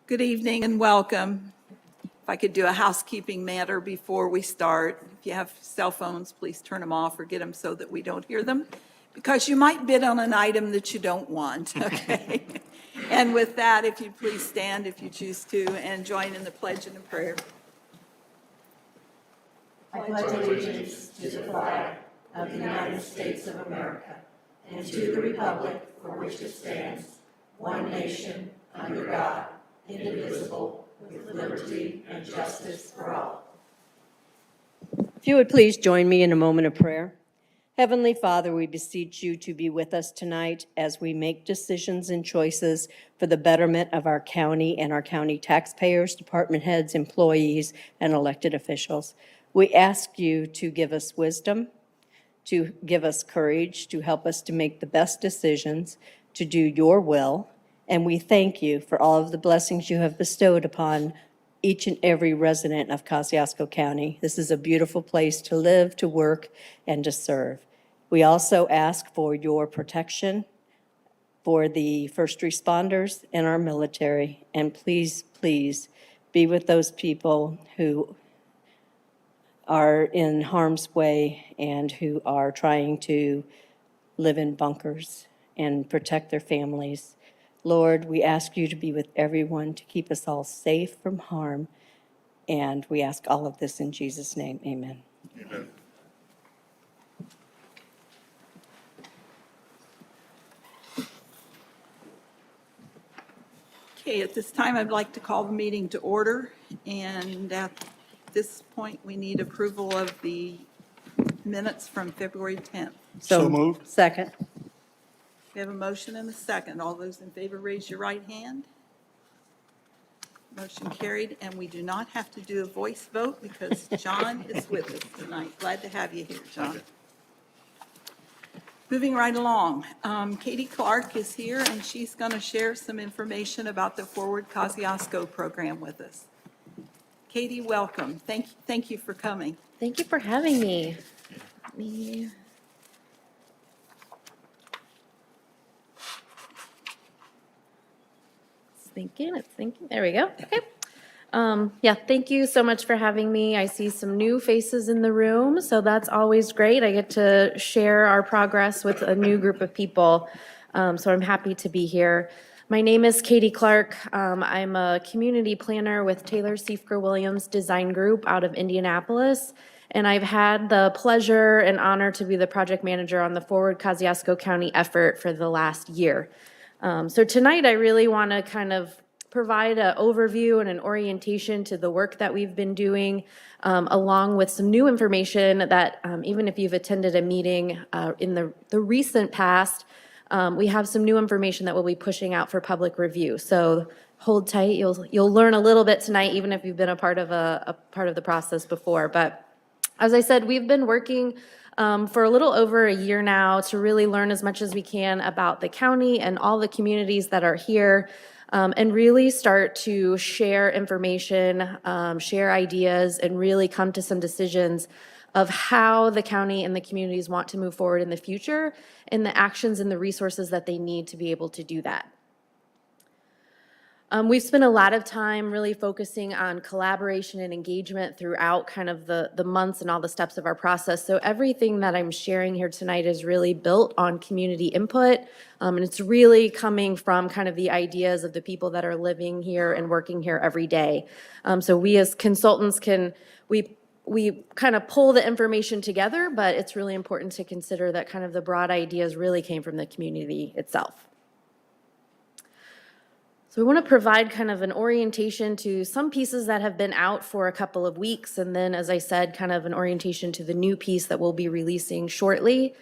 Good evening and welcome. If I could do a housekeeping matter before we start. If you have cell phones, please turn them off or get them so that we don't hear them, because you might bid on an item that you don't want, okay? And with that, if you'd please stand if you choose to and join in the pledge and the prayer. I pledge allegiance to the flag of the United States of America and to the republic for which it stands, one nation, under God, indivisible, with liberty and justice for all. If you would please join me in a moment of prayer. Heavenly Father, we beseech you to be with us tonight as we make decisions and choices for the betterment of our county and our county taxpayers, department heads, employees, and elected officials. We ask you to give us wisdom, to give us courage, to help us to make the best decisions, to do your will. And we thank you for all of the blessings you have bestowed upon each and every resident of Kosciuszko County. This is a beautiful place to live, to work, and to serve. We also ask for your protection for the first responders and our military. And please, please be with those people who are in harm's way and who are trying to live in bunkers and protect their families. Lord, we ask you to be with everyone, to keep us all safe from harm. And we ask all of this in Jesus' name. Amen. Amen. Okay, at this time, I'd like to call the meeting to order. And at this point, we need approval of the minutes from February 10th. So moved. Second. We have a motion and a second. All those in favor, raise your right hand. Motion carried, and we do not have to do a voice vote because John is with us tonight. Glad to have you here, John. Moving right along, Katie Clark is here, and she's going to share some information about the Forward Kosciuszko program with us. Katie, welcome. Thank you for coming. Thank you for having me. It's thinking. There we go. Okay. Yeah, thank you so much for having me. I see some new faces in the room, so that's always great. I get to share our progress with a new group of people, so I'm happy to be here. My name is Katie Clark. I'm a community planner with Taylor Siefker Williams Design Group out of Indianapolis, and I've had the pleasure and honor to be the project manager on the Forward Kosciuszko County effort for the last year. So tonight, I really want to kind of provide an overview and an orientation to the work that we've been doing, along with some new information that even if you've attended a meeting in the recent past, we have some new information that we'll be pushing out for public review. So hold tight. You'll learn a little bit tonight, even if you've been a part of the process before. But as I said, we've been working for a little over a year now to really learn as much as we can about the county and all the communities that are here, and really start to share information, share ideas, and really come to some decisions of how the county and the communities want to move forward in the future and the actions and the resources that they need to be able to do that. We've spent a lot of time really focusing on collaboration and engagement throughout kind of the months and all the steps of our process. So everything that I'm sharing here tonight is really built on community input, and it's really coming from kind of the ideas of the people that are living here and working here every day. So we as consultants we kind of pull the information together, but it's really important to consider that kind of the broad ideas really came from the community itself. So we want to provide kind of an orientation to some pieces that have been out for a couple of weeks, and then, as I said, kind of an orientation to the new piece that we'll be releasing shortly.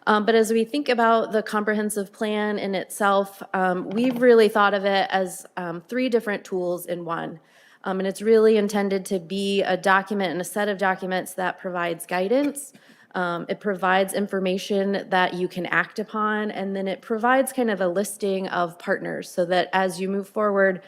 But as we think about the comprehensive plan in itself, we've really thought of it as 3 different tools in one. And it's really intended to be a document and a set of documents that provides guidance. It provides information that you can act upon, and then it provides kind of a listing of partners so that as you move forward,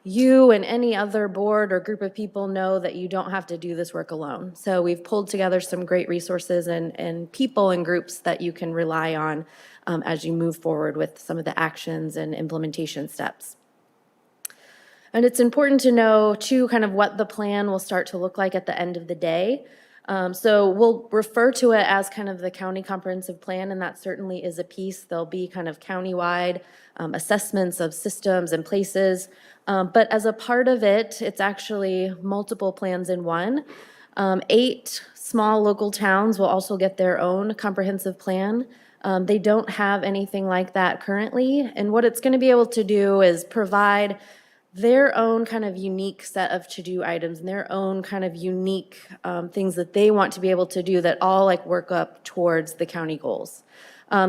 you and any other board or group of people know that you don't have to do this work alone. So we've pulled together some great resources and people and groups that you can rely on as you move forward with some of the actions and implementation steps. And it's important to know, too, kind of what the plan will start to look like at the end of the day. So we'll refer to it as kind of the county comprehensive plan, and that certainly is a piece. There'll be kind of countywide assessments of systems and places. But as a part of it, it's actually multiple plans in one. 8 small local towns will also get their own comprehensive plan. They don't have anything like that currently. And what it's going to be able to do is provide their own kind of unique set of to-do items and their own kind of unique things that they want to be able to do that all like work up towards the county goals.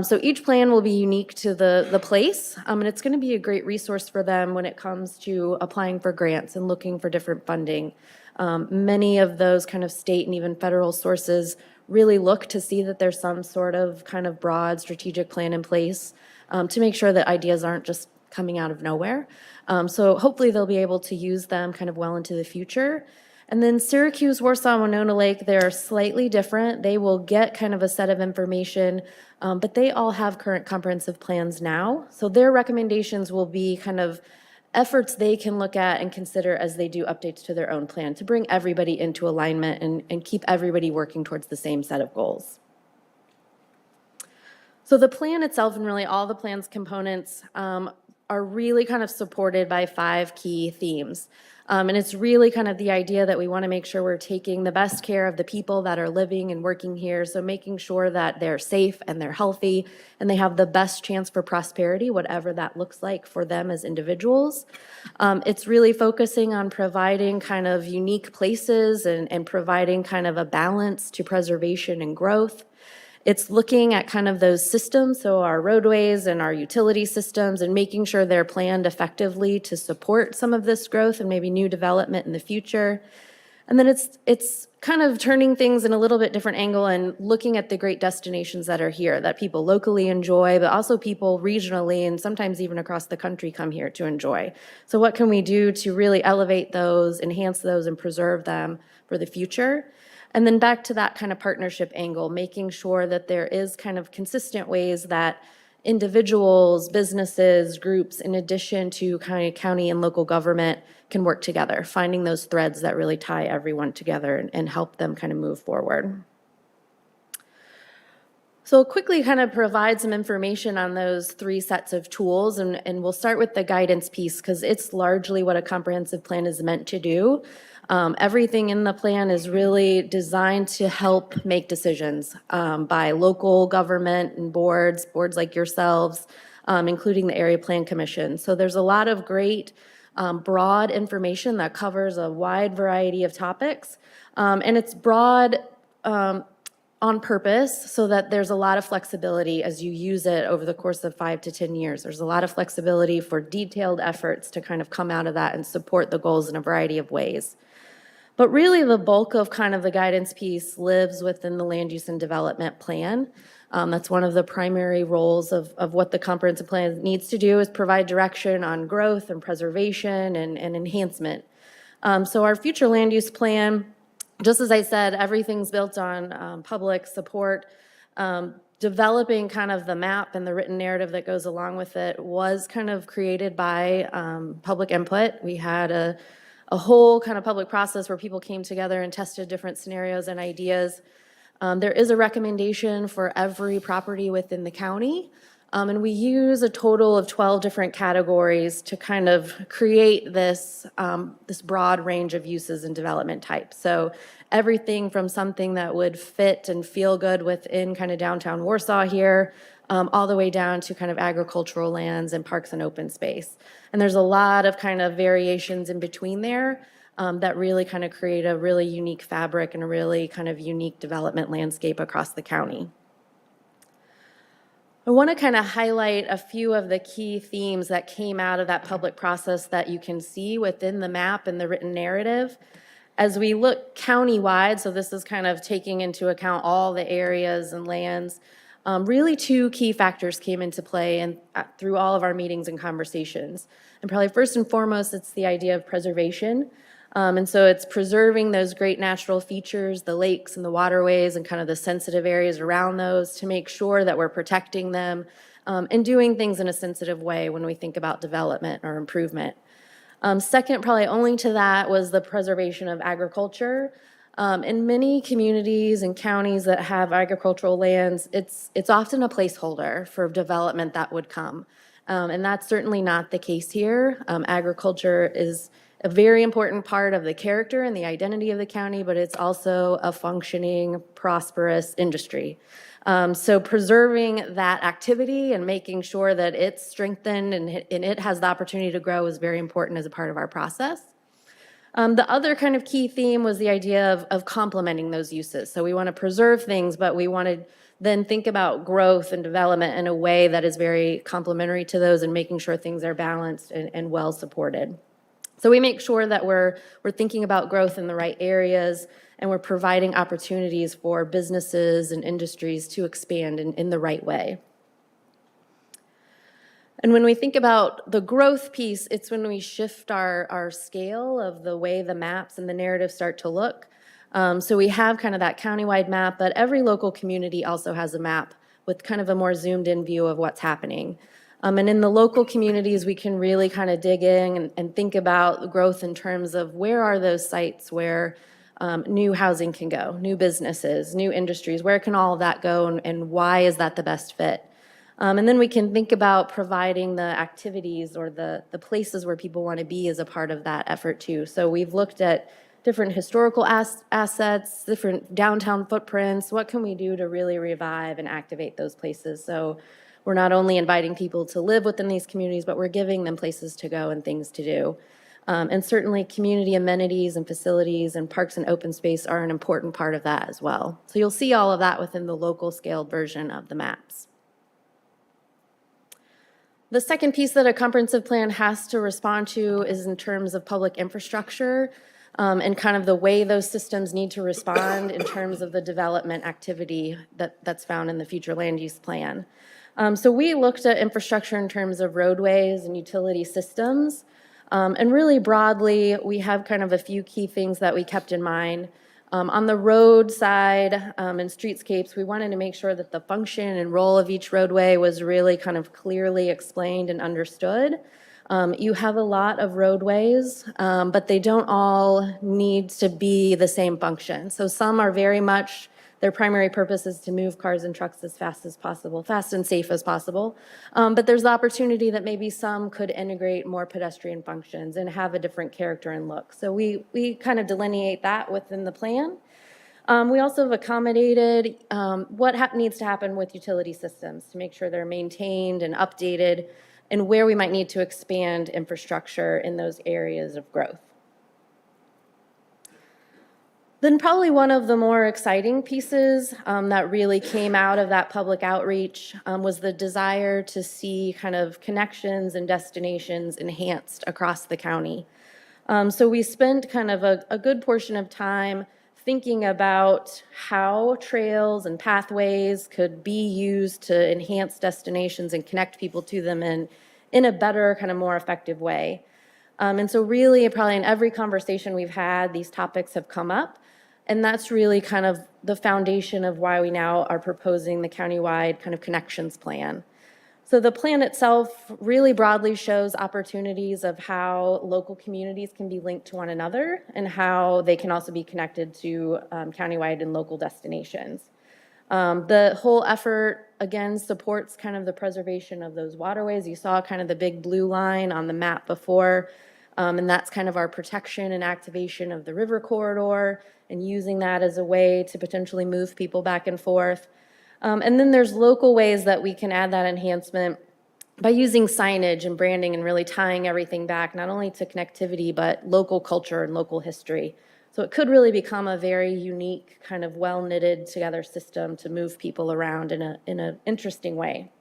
So each plan will be unique to the place, and it's going to be a great resource for them when it comes to applying for grants and looking for different funding. Many of those kind of state and even federal sources really look to see that there's some sort of kind of broad strategic plan in place to make sure that ideas aren't just coming out of nowhere. So hopefully they'll be able to use them kind of well into the future. And then Syracuse, Warsaw, Winona Lake, they're slightly different. They will get kind of a set of information, but they all have current comprehensive plans now. So their recommendations will be kind of efforts they can look at and consider as they do updates to their own plan to bring everybody into alignment and keep everybody working towards the same set of goals. So the plan itself and really all the plan's components are really kind of supported by 5 key themes. And it's really kind of the idea that we want to make sure we're taking the best care of the people that are living and working here. So making sure that they're safe and they're healthy and they have the best chance for prosperity, whatever that looks like for them as individuals. It's really focusing on providing kind of unique places and providing kind of a balance to preservation and growth. It's looking at kind of those systems, so our roadways and our utility systems, and making sure they're planned effectively to support some of this growth and maybe new development in the future. And then it's kind of turning things in a little bit different angle and looking at the great destinations that are here that people locally enjoy, but also people regionally and sometimes even across the country come here to enjoy. So what can we do to really elevate those, enhance those, and preserve them for the future? And then back to that kind of partnership angle, making sure that there is kind of consistent ways that individuals, businesses, groups, in addition to kind of county and local government, can work together, finding those threads that really tie everyone together and help them kind of move forward. So I'll quickly kind of provide some information on those 3 sets of tools, and we'll start with the guidance piece because it's largely what a comprehensive plan is meant to do. Everything in the plan is really designed to help make decisions by local government and boards like yourselves, including the Area Plan Commission. So there's a lot of great broad information that covers a wide variety of topics, and it's broad on purpose so that there's a lot of flexibility as you use it over the course of 5 to 10 years. There's a lot of flexibility for detailed efforts to kind of come out of that and support the goals in a variety of ways. But really the bulk of kind of the guidance piece lives within the land use and development plan. That's one of the primary roles of what the comprehensive plan needs to do is provide direction on growth and preservation and enhancement. So our future land use plan, just as I said, everything's built on public support. Developing kind of the map and the written narrative that goes along with it was kind of created by public input. We had a whole kind of public process where people came together and tested different scenarios and ideas. There is a recommendation for every property within the county. And we use a total of 12 different categories to kind of create this broad range of uses and development types. So everything from something that would fit and feel good within kind of downtown Warsaw here, all the way down to kind of agricultural lands and parks and open space. And there's a lot of kind of variations in between there that really kind of create a really unique fabric and a really kind of unique development landscape across the county. I want to kind of highlight a few of the key themes that came out of that public process that you can see within the map and the written narrative. As we look county-wide, so this is kind of taking into account all the areas and lands, really 2 key factors came into play and through all of our meetings and conversations. And probably first and foremost, it's the idea of preservation. And so it's preserving those great natural features, the lakes and the waterways and kind of the sensitive areas around those to make sure that we're protecting them and doing things in a sensitive way when we think about development or improvement. Second, probably only to that, was the preservation of agriculture. In many communities and counties that have agricultural lands, it's often a placeholder for development that would come. And that's certainly not the case here. Agriculture is a very important part of the character and the identity of the county, but it's also a functioning, prosperous industry. So preserving that activity and making sure that it's strengthened and it has the opportunity to grow is very important as a part of our process. The other kind of key theme was the idea of complementing those uses. So we want to preserve things, but we want to then think about growth and development in a way that is very complementary to those and making sure things are balanced and well supported. So we make sure that we're thinking about growth in the right areas, and we're providing opportunities for businesses and industries to expand in the right way. And when we think about the growth piece, it's when we shift our scale of the way the maps and the narratives start to look. So we have kind of that countywide map, but every local community also has a map with kind of a more zoomed in view of what's happening. And in the local communities, we can really kind of dig in and think about growth in terms of where are those sites where new housing can go, new businesses, new industries, where can all of that go, and why is that the best fit? And then we can think about providing the activities or the places where people want to be as a part of that effort too. So we've looked at different historical assets, different downtown footprints. What can we do to really revive and activate those places? So we're not only inviting people to live within these communities, but we're giving them places to go and things to do. And certainly community amenities and facilities and parks and open space are an important part of that as well. So you'll see all of that within the local scaled version of the maps. The second piece that a comprehensive plan has to respond to is in terms of public infrastructure and kind of the way those systems need to respond in terms of the development activity that's found in the future land use plan. So we looked at infrastructure in terms of roadways and utility systems. And really broadly, we have kind of a few key things that we kept in mind. On the road side and streetscapes, we wanted to make sure that the function and role of each roadway was really kind of clearly explained and understood. You have a lot of roadways, but they don't all need to be the same function. So some are very much, their primary purpose is to move cars and trucks as fast as possible, fast and safe as possible. But there's the opportunity that maybe some could integrate more pedestrian functions and have a different character and look. So we kind of delineate that within the plan. We also have accommodated what needs to happen with utility systems to make sure they're maintained and updated, and where we might need to expand infrastructure in those areas of growth. Then probably one of the more exciting pieces that really came out of that public outreach was the desire to see kind of connections and destinations enhanced across the county. So we spent kind of a good portion of time thinking about how trails and pathways could be used to enhance destinations and connect people to them in a better, kind of more effective way. And so really, probably in every conversation we've had, these topics have come up. And that's really kind of the foundation of why we now are proposing the countywide kind of connections plan. So the plan itself really broadly shows opportunities of how local communities can be linked to one another and how they can also be connected to countywide and local destinations. The whole effort, again, supports kind of the preservation of those waterways. You saw kind of the big blue line on the map before, and that's kind of our protection and activation of the river corridor and using that as a way to potentially move people back and forth. And then there's local ways that we can add that enhancement by using signage and branding and really tying everything back, not only to connectivity, but local culture and local history. So it could really become a very unique, kind of well-knitted together system to move people around in an interesting way.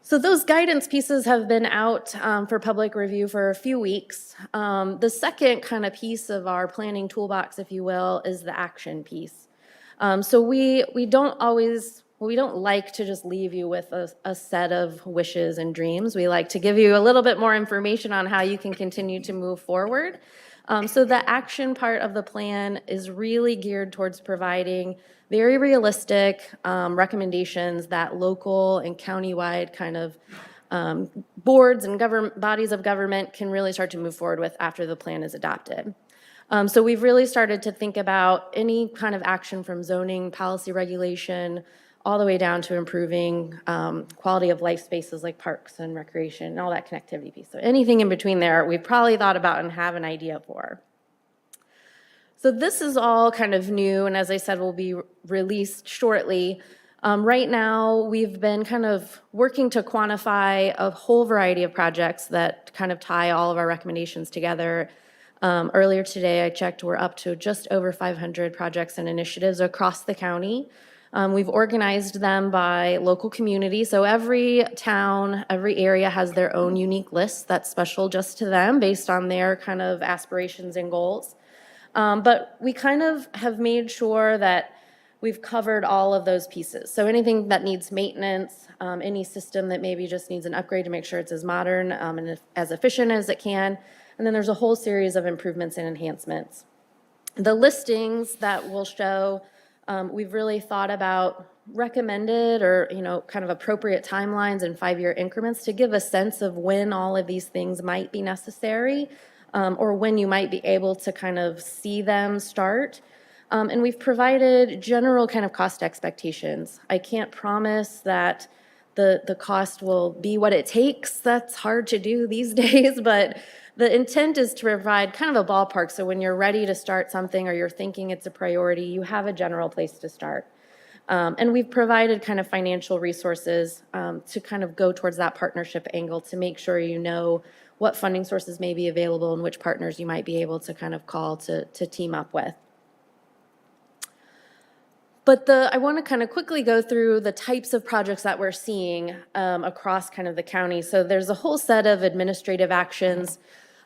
So those guidance pieces have been out for public review for a few weeks. The second kind of piece of our planning toolbox, if you will, is the action piece. So we don't like to just leave you with a set of wishes and dreams. We like to give you a little bit more information on how you can continue to move forward. So the action part of the plan is really geared towards providing very realistic recommendations that local and countywide kind of boards and bodies of government can really start to move forward with after the plan is adopted. So we've really started to think about any kind of action from zoning, policy regulation, all the way down to improving quality of life spaces like parks and recreation and all that connectivity piece. So anything in between there, we've probably thought about and have an idea for. So this is all kind of new, and as I said, will be released shortly. Right now, we've been kind of working to quantify a whole variety of projects that kind of tie all of our recommendations together. Earlier today, I checked, we're up to just over 500 projects and initiatives across the county. We've organized them by local community, so every town, every area has their own unique list that's special just to them based on their kind of aspirations and goals. But we kind of have made sure that we've covered all of those pieces. So anything that needs maintenance, any system that maybe just needs an upgrade to make sure it's as modern and as efficient as it can. And then there's a whole series of improvements and enhancements. The listings that we'll show, we've really thought about recommended or, kind of appropriate timelines and 5-year increments to give a sense of when all of these things might be necessary, or when you might be able to kind of see them start. And we've provided general kind of cost expectations. I can't promise that the cost will be what it takes. That's hard to do these days, but the intent is to provide kind of a ballpark. So when you're ready to start something or you're thinking it's a priority, you have a general place to start. And we've provided kind of financial resources to kind of go towards that partnership angle to make sure you know what funding sources may be available and which partners you might be able to kind of call to team up with. But I want to kind of quickly go through the types of projects that we're seeing across kind of the county. So there's a whole set of administrative actions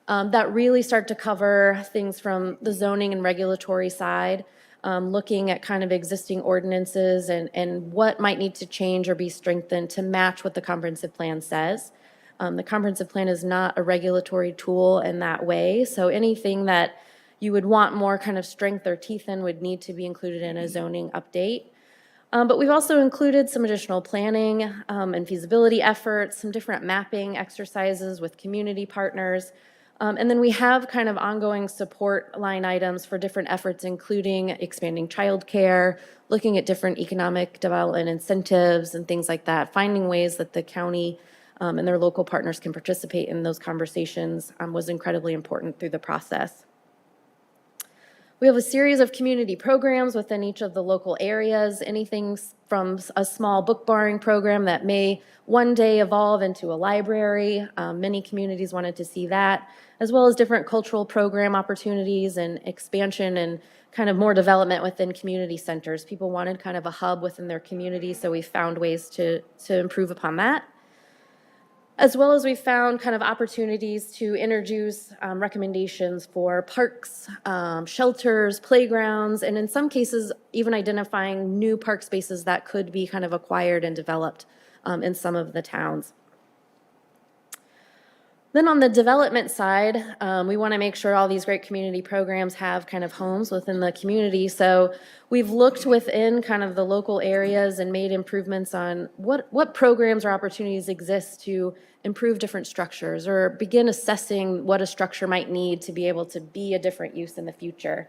that really start to cover things from the zoning and regulatory side, looking at kind of existing ordinances and what might need to change or be strengthened to match what the comprehensive plan says. The comprehensive plan is not a regulatory tool in that way, so anything that you would want more kind of strength or teeth in would need to be included in a zoning update. But we've also included some additional planning and feasibility efforts, some different mapping exercises with community partners. And then we have kind of ongoing support line items for different efforts, including expanding childcare, looking at different economic development incentives and things like that, finding ways that the county and their local partners can participate in those conversations was incredibly important through the process. We have a series of community programs within each of the local areas, anything from a small book borrowing program that may one day evolve into a library. Many communities wanted to see that, as well as different cultural program opportunities and expansion and kind of more development within community centers. People wanted kind of a hub within their community, so we found ways to improve upon that. As well as we found kind of opportunities to introduce recommendations for parks, shelters, playgrounds, and in some cases, even identifying new park spaces that could be kind of acquired and developed in some of the towns. Then on the development side, we want to make sure all these great community programs have kind of homes within the community. So we've looked within kind of the local areas and made improvements on what programs or opportunities exist to improve different structures or begin assessing what a structure might need to be able to be a different use in the future.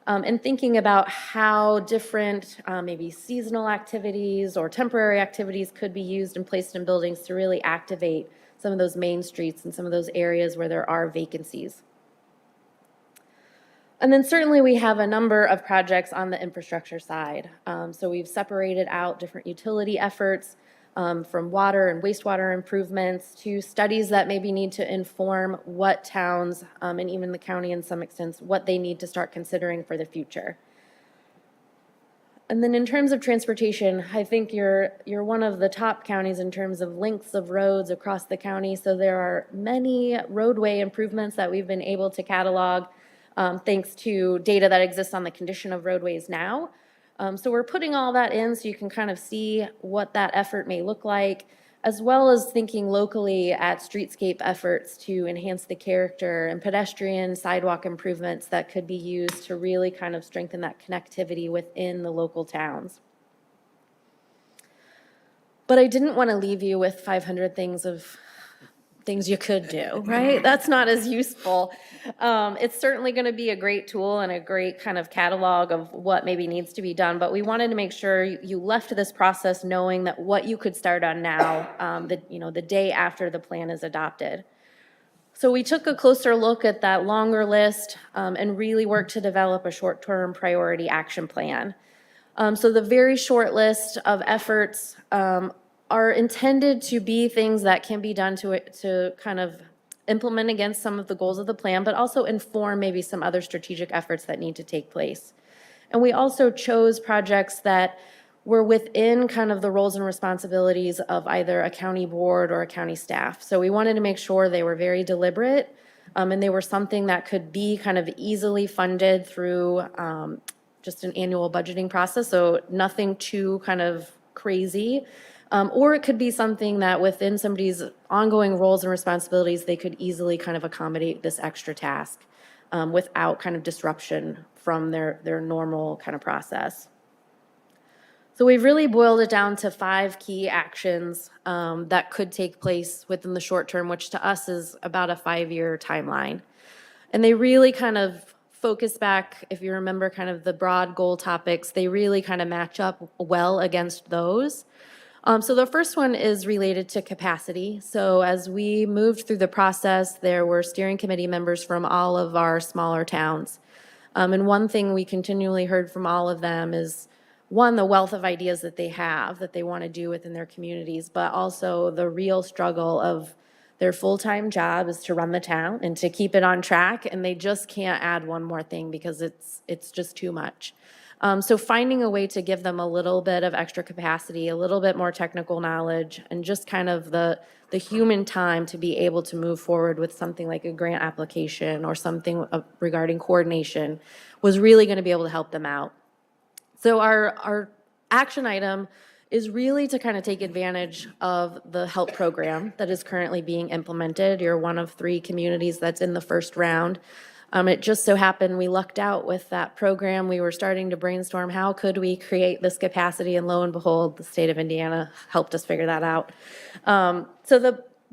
And thinking about how different maybe seasonal activities or temporary activities could be used and placed in buildings to really activate some of those main streets and some of those areas where there are vacancies. And then certainly we have a number of projects on the infrastructure side. So we've separated out different utility efforts from water and wastewater improvements to studies that maybe need to inform what towns and even the county in some extent, what they need to start considering for the future. And then in terms of transportation, I think you're one of the top counties in terms of lengths of roads across the county. So there are many roadway improvements that we've been able to catalog thanks to data that exists on the condition of roadways now. So we're putting all that in so you can kind of see what that effort may look like, as well as thinking locally at streetscape efforts to enhance the character and pedestrian sidewalk improvements that could be used to really kind of strengthen that connectivity within the local towns. But I didn't want to leave you with 500 things you could do, right? That's not as useful. It's certainly going to be a great tool and a great kind of catalog of what maybe needs to be done, but we wanted to make sure you left this process knowing that what you could start on now, the day after the plan is adopted. So we took a closer look at that longer list and really worked to develop a short-term priority action plan. So the very short list of efforts are intended to be things that can be done to kind of implement against some of the goals of the plan, but also inform maybe some other strategic efforts that need to take place. And we also chose projects that were within kind of the roles and responsibilities of either a county board or a county staff. So we wanted to make sure they were very deliberate and they were something that could be kind of easily funded through just an annual budgeting process, so nothing too kind of crazy. Or it could be something that within somebody's ongoing roles and responsibilities, they could easily kind of accommodate this extra task without kind of disruption from their normal kind of process. So we've really boiled it down to 5 key actions that could take place within the short term, which to us is about a 5-year timeline. And they really kind of focus back, if you remember kind of the broad goal topics, they really kind of match up well against those. So the first one is related to capacity. So as we moved through the process, there were steering committee members from all of our smaller towns. And one thing we continually heard from all of them is, one, the wealth of ideas that they have that they want to do within their communities, but also the real struggle of their full-time job is to run the town and to keep it on track, and they just can't add one more thing because it's just too much. So finding a way to give them a little bit of extra capacity, a little bit more technical knowledge, and just kind of the human time to be able to move forward with something like a grant application or something regarding coordination was really going to be able to help them out. So our action item is really to kind of take advantage of the HELP program that is currently being implemented. You're one of 3 communities that's in the first round. It just so happened we lucked out with that program. We were starting to brainstorm how could we create this capacity, and lo and behold, the state of Indiana helped us figure that out. So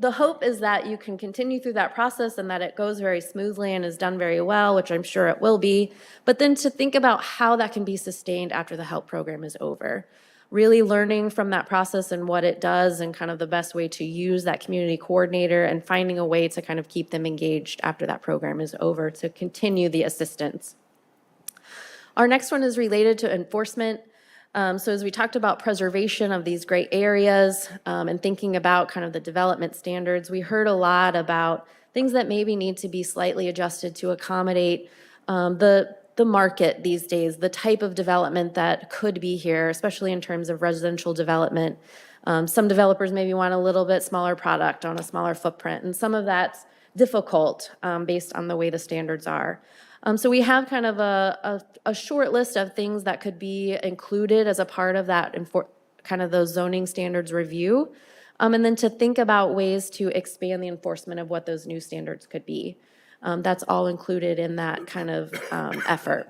the hope is that you can continue through that process and that it goes very smoothly and is done very well, which I'm sure it will be, but then to think about how that can be sustained after the HELP program is over. Really learning from that process and what it does and kind of the best way to use that community coordinator and finding a way to kind of keep them engaged after that program is over to continue the assistance. Our next one is related to enforcement. So as we talked about preservation of these great areas and thinking about kind of the development standards, we heard a lot about things that maybe need to be slightly adjusted to accommodate the market these days, the type of development that could be here, especially in terms of residential development. Some developers maybe want a little bit smaller product on a smaller footprint, and some of that's difficult based on the way the standards are. So we have kind of a short list of things that could be included as a part of that kind of those zoning standards review, and then to think about ways to expand the enforcement of what those new standards could be. That's all included in that kind of effort.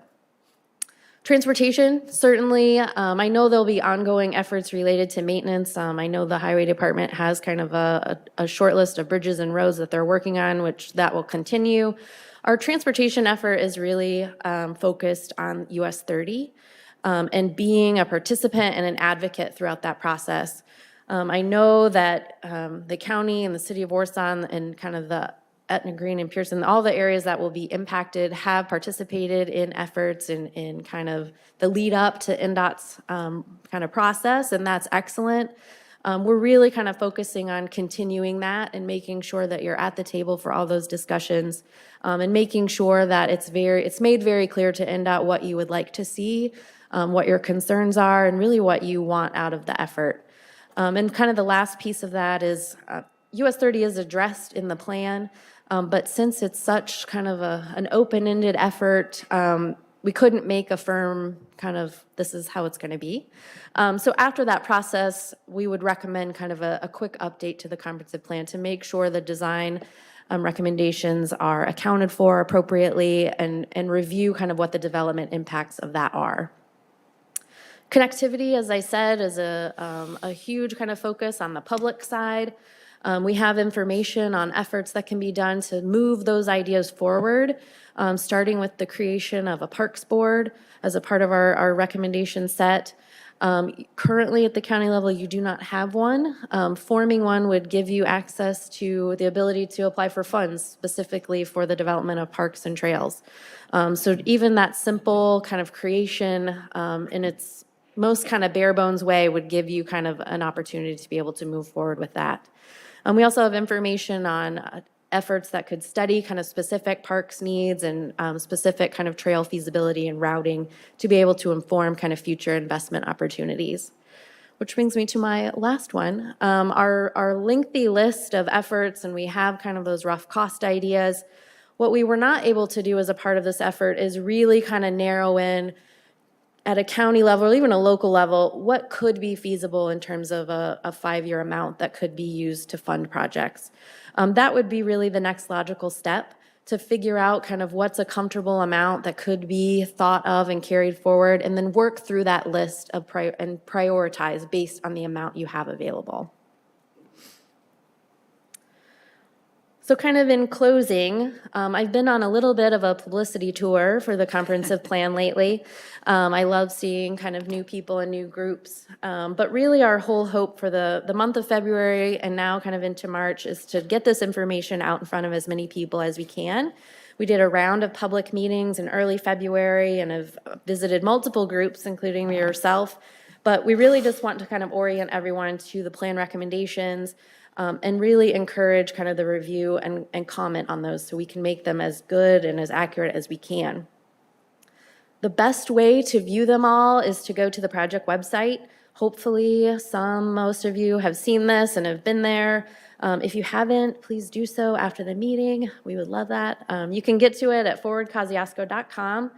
Transportation, certainly, I know there'll be ongoing efforts related to maintenance. I know the Highway Department has kind of a short list of bridges and roads that they're working on, which that will continue. Our transportation effort is really focused on US 30 and being a participant and an advocate throughout that process. I know that the county and the city of Warsaw and kind of the Etna Green and Pearson, all the areas that will be impacted have participated in efforts in kind of the lead up to NDOT's kind of process, and that's excellent. We're really kind of focusing on continuing that and making sure that you're at the table for all those discussions and making sure that it's made very clear to NDOT what you would like to see, what your concerns are, and really what you want out of the effort. And kind of the last piece of that is US 30 is addressed in the plan, but since it's such kind of an open-ended effort, we couldn't make a firm kind of, this is how it's going to be. So after that process, we would recommend kind of a quick update to the comprehensive plan to make sure the design recommendations are accounted for appropriately and review kind of what the development impacts of that are. Connectivity, as I said, is a huge kind of focus on the public side. We have information on efforts that can be done to move those ideas forward, starting with the creation of a Parks Board as a part of our recommendation set. Currently, at the county level, you do not have one. Forming one would give you access to the ability to apply for funds specifically for the development of parks and trails. So even that simple kind of creation in its most kind of bare bones way would give you kind of an opportunity to be able to move forward with that. We also have information on efforts that could study kind of specific parks needs and specific kind of trail feasibility and routing to be able to inform kind of future investment opportunities. Which brings me to my last one. Our lengthy list of efforts, and we have kind of those rough cost ideas. What we were not able to do as a part of this effort is really kind of narrow in at a county level or even a local level, what could be feasible in terms of a 5-year amount that could be used to fund projects. That would be really the next logical step to figure out kind of what's a comfortable amount that could be thought of and carried forward, and then work through that list of and prioritize based on the amount you have available. So kind of in closing, I've been on a little bit of a publicity tour for the comprehensive plan lately. I love seeing kind of new people and new groups. But really our whole hope for the month of February and now kind of into March is to get this information out in front of as many people as we can. We did a round of public meetings in early February and have visited multiple groups, including yourself. But we really just want to kind of orient everyone to the plan recommendations, and really encourage kind of the review and comment on those so we can make them as good and as accurate as we can. The best way to view them all is to go to the project website. Hopefully, most of you have seen this and have been there. If you haven't, please do so after the meeting. We would love that. You can get to it at forwardkosciuszko.com.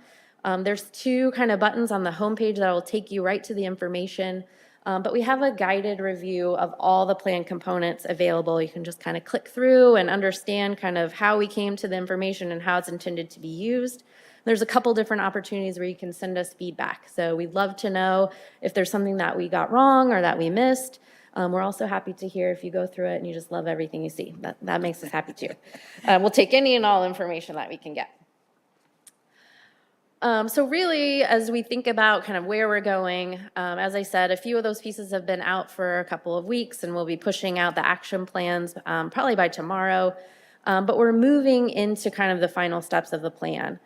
There's 2 kind of buttons on the homepage that will take you right to the information. But we have a guided review of all the plan components available. You can just kind of click through and understand kind of how we came to the information and how it's intended to be used. There's a couple different opportunities where you can send us feedback. So we'd love to know if there's something that we got wrong or that we missed. We're also happy to hear if you go through it and you just love everything you see. That makes us happy too. We'll take any and all information that we can get. So really, as we think about kind of where we're going, as I said, a few of those pieces have been out for a couple of weeks, and we'll be pushing out the action plans probably by tomorrow. But we're moving into kind of the final steps of the plan.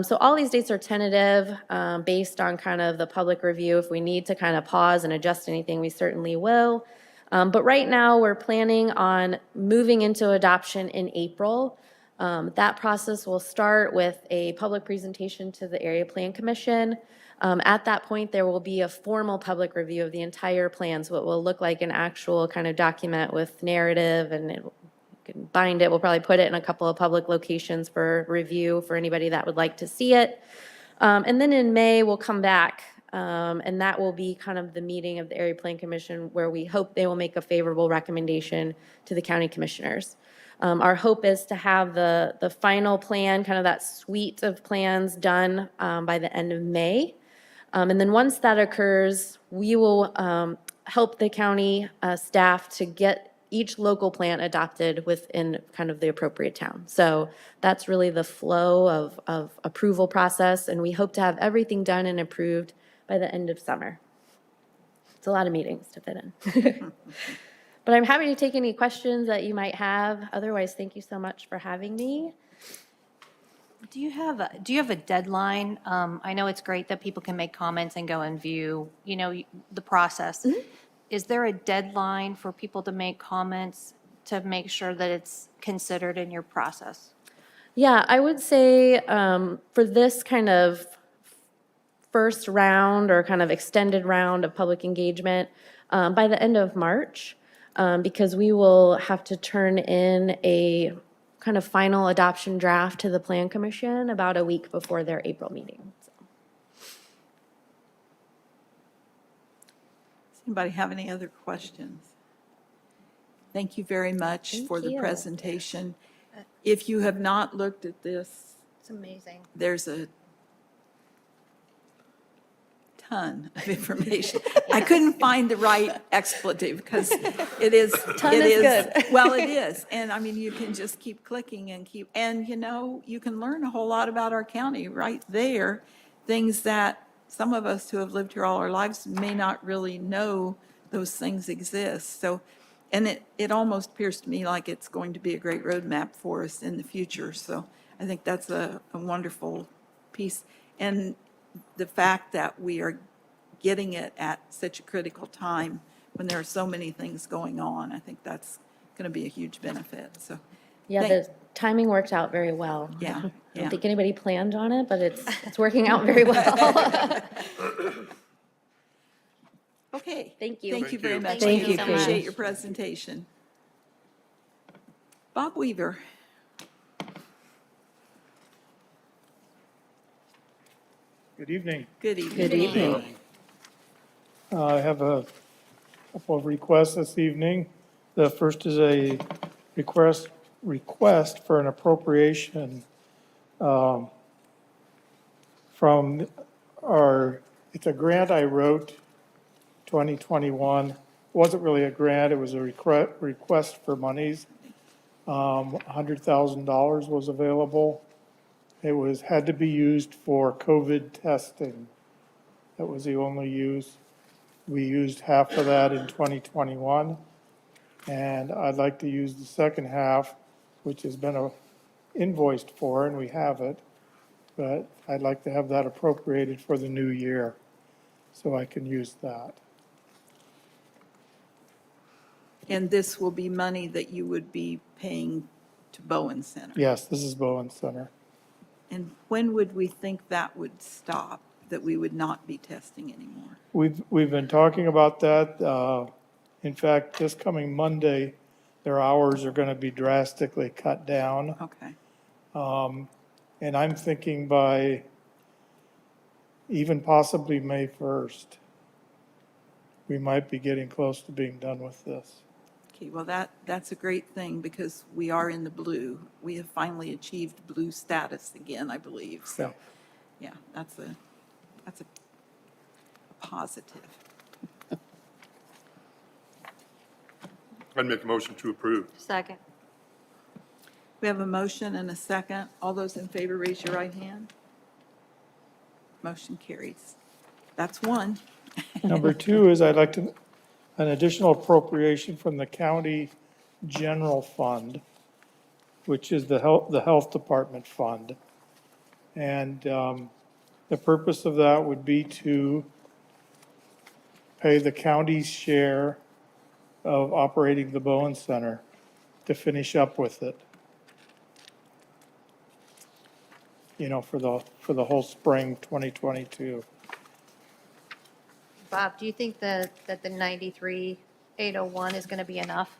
So all these dates are tentative based on kind of the public review. If we need to kind of pause and adjust anything, we certainly will. But right now, we're planning on moving into adoption in April. That process will start with a public presentation to the Area Plan Commission. At that point, there will be a formal public review of the entire plan, so it will look like an actual kind of document with narrative, and you can bind it. We'll probably put it in a couple of public locations for review for anybody that would like to see it. And then in May, we'll come back, and that will be kind of the meeting of the Area Plan Commission where we hope they will make a favorable recommendation to the county commissioners. Our hope is to have the final plan, kind of that suite of plans done by the end of May. And then once that occurs, we will help the county staff to get each local plan adopted within kind of the appropriate town. So that's really the flow of approval process, and we hope to have everything done and approved by the end of summer. It's a lot of meetings to fit in. But I'm happy to take any questions that you might have. Otherwise, thank you so much for having me. Do you have a deadline? I know it's great that people can make comments and go and view, the process. Mm-hmm. Is there a deadline for people to make comments to make sure that it's considered in your process? Yeah, I would say for this kind of first round or kind of extended round of public engagement by the end of March, because we will have to turn in a kind of final adoption draft to the Plan Commission about a week before their April meeting. So. Does anybody have any other questions? Thank you very much for the you. presentation. If you have not looked at this, It's amazing. there's a ton of information. I couldn't find the right expletive because it is. Ton it is good. Well, it is. And I mean, you can just keep clicking and you can learn a whole lot about our county right there. Things that some of us who have lived here all our lives may not really know those things exist. So, and it almost appears to me like it's going to be a great roadmap for us in the future. So I think that's a wonderful piece. And the fact that we are getting it at such a critical time when there are so many things going on, I think that's going to be a huge benefit. So, Yeah, thank- the timing worked out very well. Yeah, I yeah. don't think anybody planned on it, but it's working out very well. Okay. Thank you. Thank you very much. Thank you, Katie. Appreciate Katie. your presentation. Bob Weaver. Good evening. Good evening. Good evening. I have a couple of requests this evening. The first is a request for an appropriation from it's a grant I wrote 2021. It wasn't really a grant, it was a request for monies. $100,000 was available. It had to be used for COVID testing. That was the only use. We used half of that in 2021. And I'd like to use the second half, which has been invoiced for, and we have it. But I'd like to have that appropriated for the new year, so I can use that. And this will be money that you would be paying to Bowen Center. Yes, this is Bowen Center. And when would we think that would stop, that we would not be testing anymore? We've been talking about that. In fact, this coming Monday, their hours are going to be drastically cut down. Okay. And I'm thinking by even possibly May 1st, we might be getting close to being done with this. Okay, well, that's a great thing because we are in the blue. We have finally achieved blue status again, I believe. So, yeah, that's a positive. I'd make a motion to approve. Second. We have a motion and a second. All those in favor, raise your right hand. Motion carries. That's one. Number two is I'd like an additional appropriation from the county general fund, which is the health department fund. And the purpose of that would be to pay the county's share of operating the Bowen Center to finish up with it. You know, for the whole spring 2022. Bob, do you think that the 93,801 is going to be enough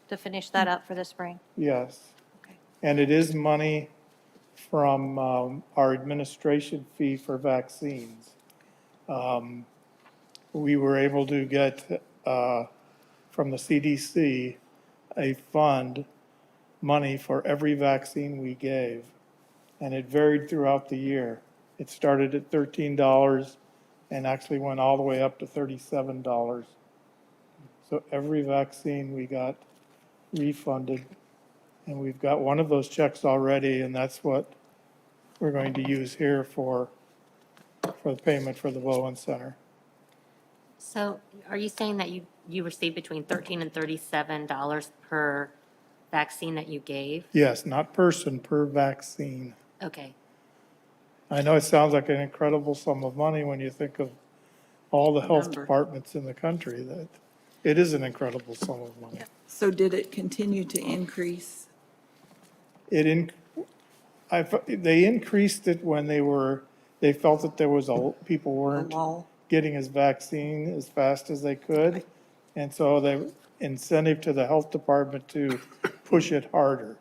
to finish that up for the spring? Yes. Okay. And it is money from our administration fee for vaccines. We were able to get from the CDC a fund, money for every vaccine we gave. And it varied throughout the year. It started at $13 and actually went all the way up to $37. So every vaccine we got refunded. And we've got one of those checks already, and that's what we're going to use here for the payment for the Bowen Center. So are you saying that you received between $13 and $37 per vaccine that you gave? Yes, not person, per vaccine. Okay. I know it sounds like an incredible sum of money when you think of all the health Number. departments in the country. That it is an incredible sum of money. So did it continue to increase? They increased it when they felt that there was people A weren't lull? getting his vaccine as fast as they could. And so the incentive to the health department to push it harder.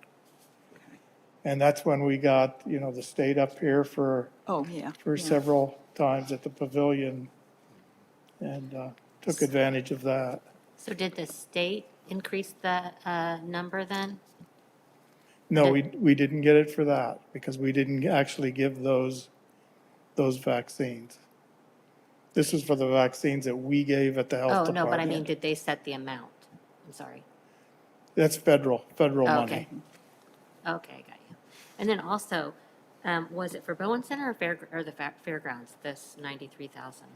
And that's when we got, the state up here for Oh, yeah. yeah. several times at the pavilion and took advantage of that. So did the state increase the number then? No, we didn't get it for that because we didn't actually give those vaccines. This is for the vaccines that we gave at the health Oh, department. no, but I mean, did they set the amount? I'm sorry. That's federal Okay. money. Okay, I got you. And then also, was it for Bowen Center or the fairgrounds, this 93,000?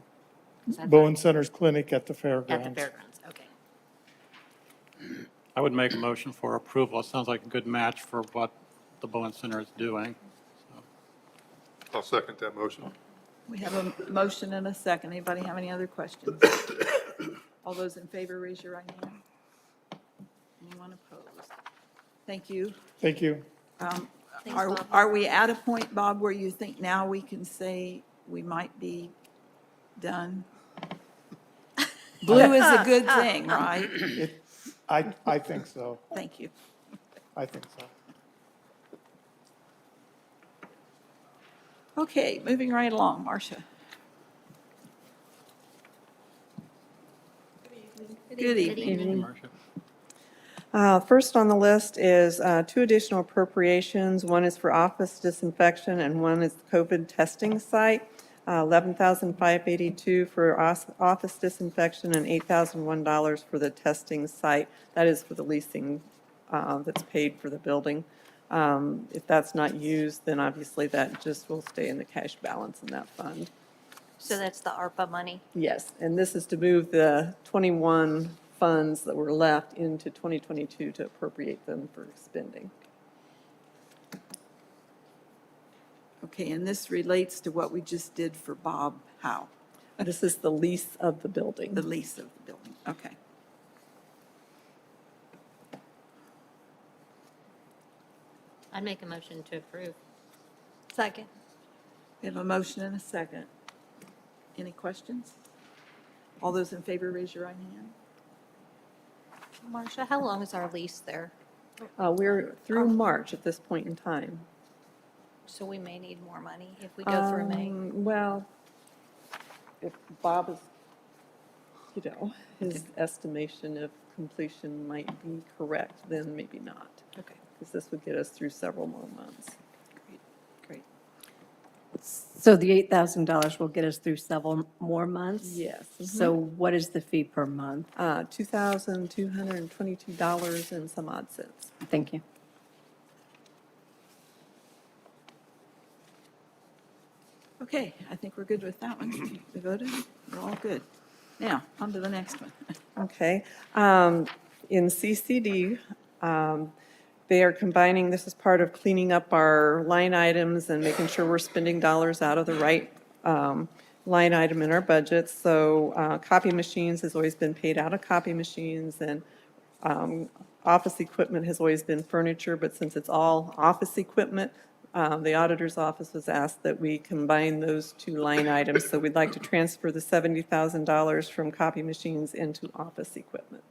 'Cause I thought- Bowen Center's clinic at the At fairgrounds. the fairgrounds, okay. I would make a motion for approval. It sounds like a good match for what the Bowen Center is doing. I'll second that motion. We have a motion and a second. Anybody have any other questions? All those in favor, raise your right hand. Anyone opposed? Thank you. Thank you. Are we at a point, Bob, where you think now we can say we might be done? Blue is a good thing, right? I think so. Thank you. I think so. Okay, moving right along. Marcia. Good evening. Marcia? First on the list is two additional appropriations. One is for office disinfection and one is the COVID testing site. $11,582 for office disinfection and $8,001 for the testing site. That is for the leasing that's paid for the building. If that's not used, then obviously that just will stay in the cash balance in that fund. So that's the ARPA money. Yes, and this is to move the 21 funds that were left into 2022 to appropriate them for spending. Okay, and this relates to what we just did for Bob Howe, This is the lease of the building. the lease of the building. Okay. I'd make a motion to approve. Second. We have a motion and a second. Any questions? All those in favor, raise your right hand. Marcia, how long is our lease there? We're through March at this point in time. So we may need more money if we go through May. Well, if Bob is, his estimation of completion might be correct, then maybe not. Okay, Because this would get us through several more months. great. So the $8,000 will get us through several more months? Yes. So what is the fee per month? $2,222 and some odd cents. Thank you. Okay, I think we're good with that one. We voted, we're all good. Now, on to the next one. Okay. In CCD, they are combining, this is part of cleaning up our line items and making sure we're spending dollars out of the right line item in our budget. So copy machines has always been paid out of copy machines, and office equipment has always been furniture, but since it's all office equipment, the auditor's office was asked that we combine those two line items. So we'd like to transfer the $70,000 from copy machines into office equipment.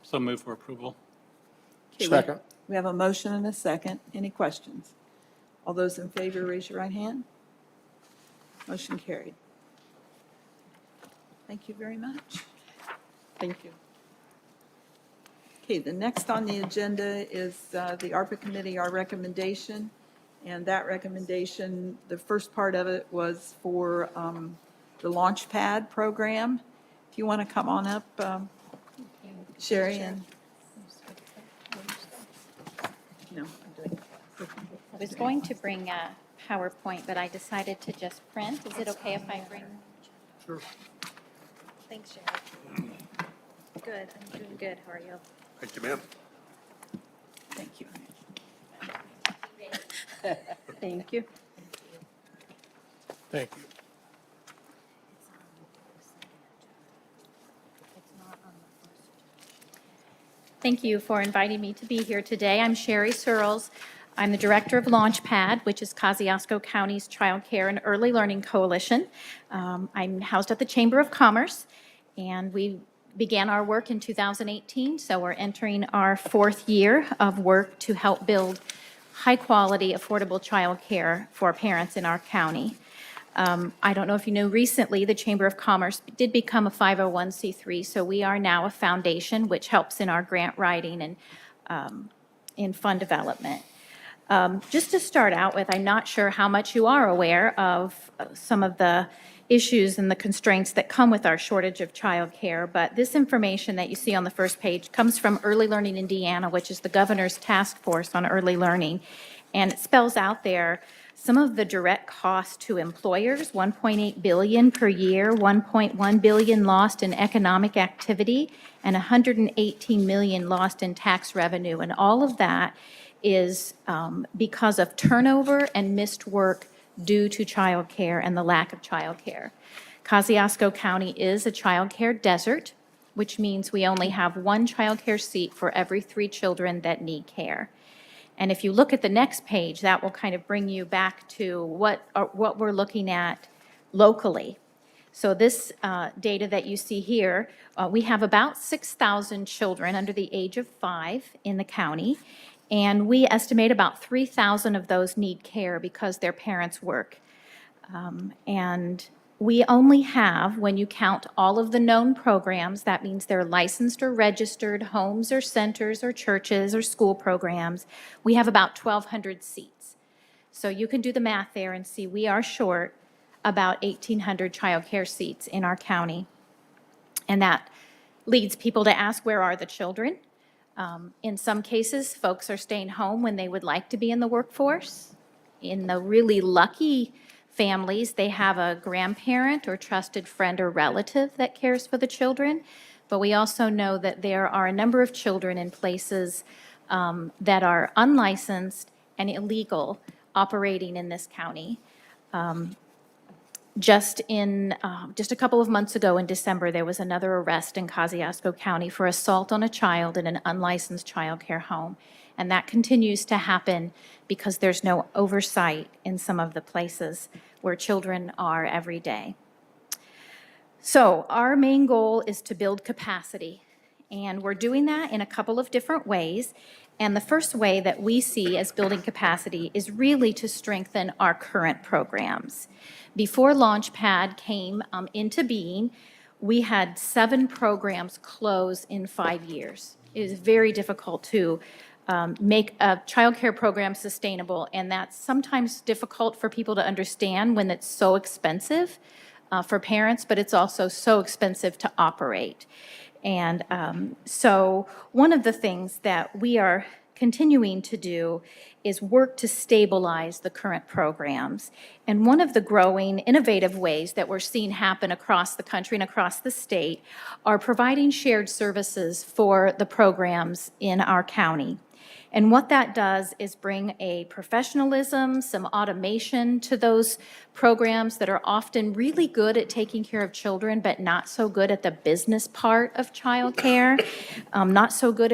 So move for approval. Okay, Second. We have a motion and a second. Any questions? All those in favor, raise your right hand. Motion carried. Thank you very much. Thank you. Okay, the next on the agenda is the ARPA Committee, our recommendation. And that recommendation, the first part of it was for the Launchpad program. If you want to come on up, Sherry and. No, I'm doing. I was going to bring a PowerPoint, but I decided to just print. Is it okay if I bring? Sure. Thanks, Sherry. Good, I'm doing good. How are you? Thank you, ma'am. Thank you. Thank you. Thank you. Thank you for inviting me to be here today. I'm Sherry Searles. I'm the Director of Launchpad, which is Kosciuszko County's Child Care and Early Learning Coalition. I'm housed at the Chamber of Commerce, and we began our work in 2018, so we're entering our fourth year of work to help build high-quality, affordable child care for parents in our county. I don't know if you know, recently, the Chamber of Commerce did become a 501c3, so we are now a foundation, which helps in our grant writing and in fund development. Just to start out with, I'm not sure how much you are aware of some of the issues and the constraints that come with our shortage of childcare, but this information that you see on the first page comes from Early Learning Indiana, which is the governor's task force on early learning, and it spells out there some of the direct costs to employers, $1.8 billion per year, $1.1 billion lost in economic activity, and $118 million lost in tax revenue, and all of that is because of turnover and missed work due to childcare and the lack of childcare. Kosciuszko County is a childcare desert, which means we only have one childcare seat for every 3 children that need care. And if you look at the next page, that will kind of bring you back to what we're looking at locally. So this data that you see here, we have about 6,000 children under the age of 5 in the county, and we estimate about 3,000 of those need care because their parents work. And we only have, when you count all of the known programs, that means they're licensed or registered homes or centers or churches or school programs, we have about 1,200 seats. So you can do the math there and see we are short about 1,800 childcare seats in our county. And that leads people to ask, where are the children? In some cases, folks are staying home when they would like to be in the workforce. In the really lucky families, they have a grandparent or trusted friend or relative that cares for the children. But we also know that there are a number of children in places that are unlicensed and illegal operating in this county. Just a couple of months ago in December, there was another arrest in Kosciuszko County for assault on a child in an unlicensed childcare home. And that continues to happen because there's no oversight in some of the places where children are every day. So our main goal is to build capacity, and we're doing that in a couple of different ways. And the first way that we see as building capacity is really to strengthen our current programs. Before LaunchPad came into being, we had 7 programs close in 5 years. It is very difficult to make a childcare program sustainable, and that's sometimes difficult for people to understand when it's so expensive for parents, but it's also so expensive to operate. And so one of the things that we are continuing to do is work to stabilize the current programs. And one of the growing innovative ways that we're seeing happen across the country and across the state are providing shared services for the programs in our county. And what that does is bring a professionalism, some automation to those programs that are often really good at taking care of children, but not so good at the business part of childcare, not so good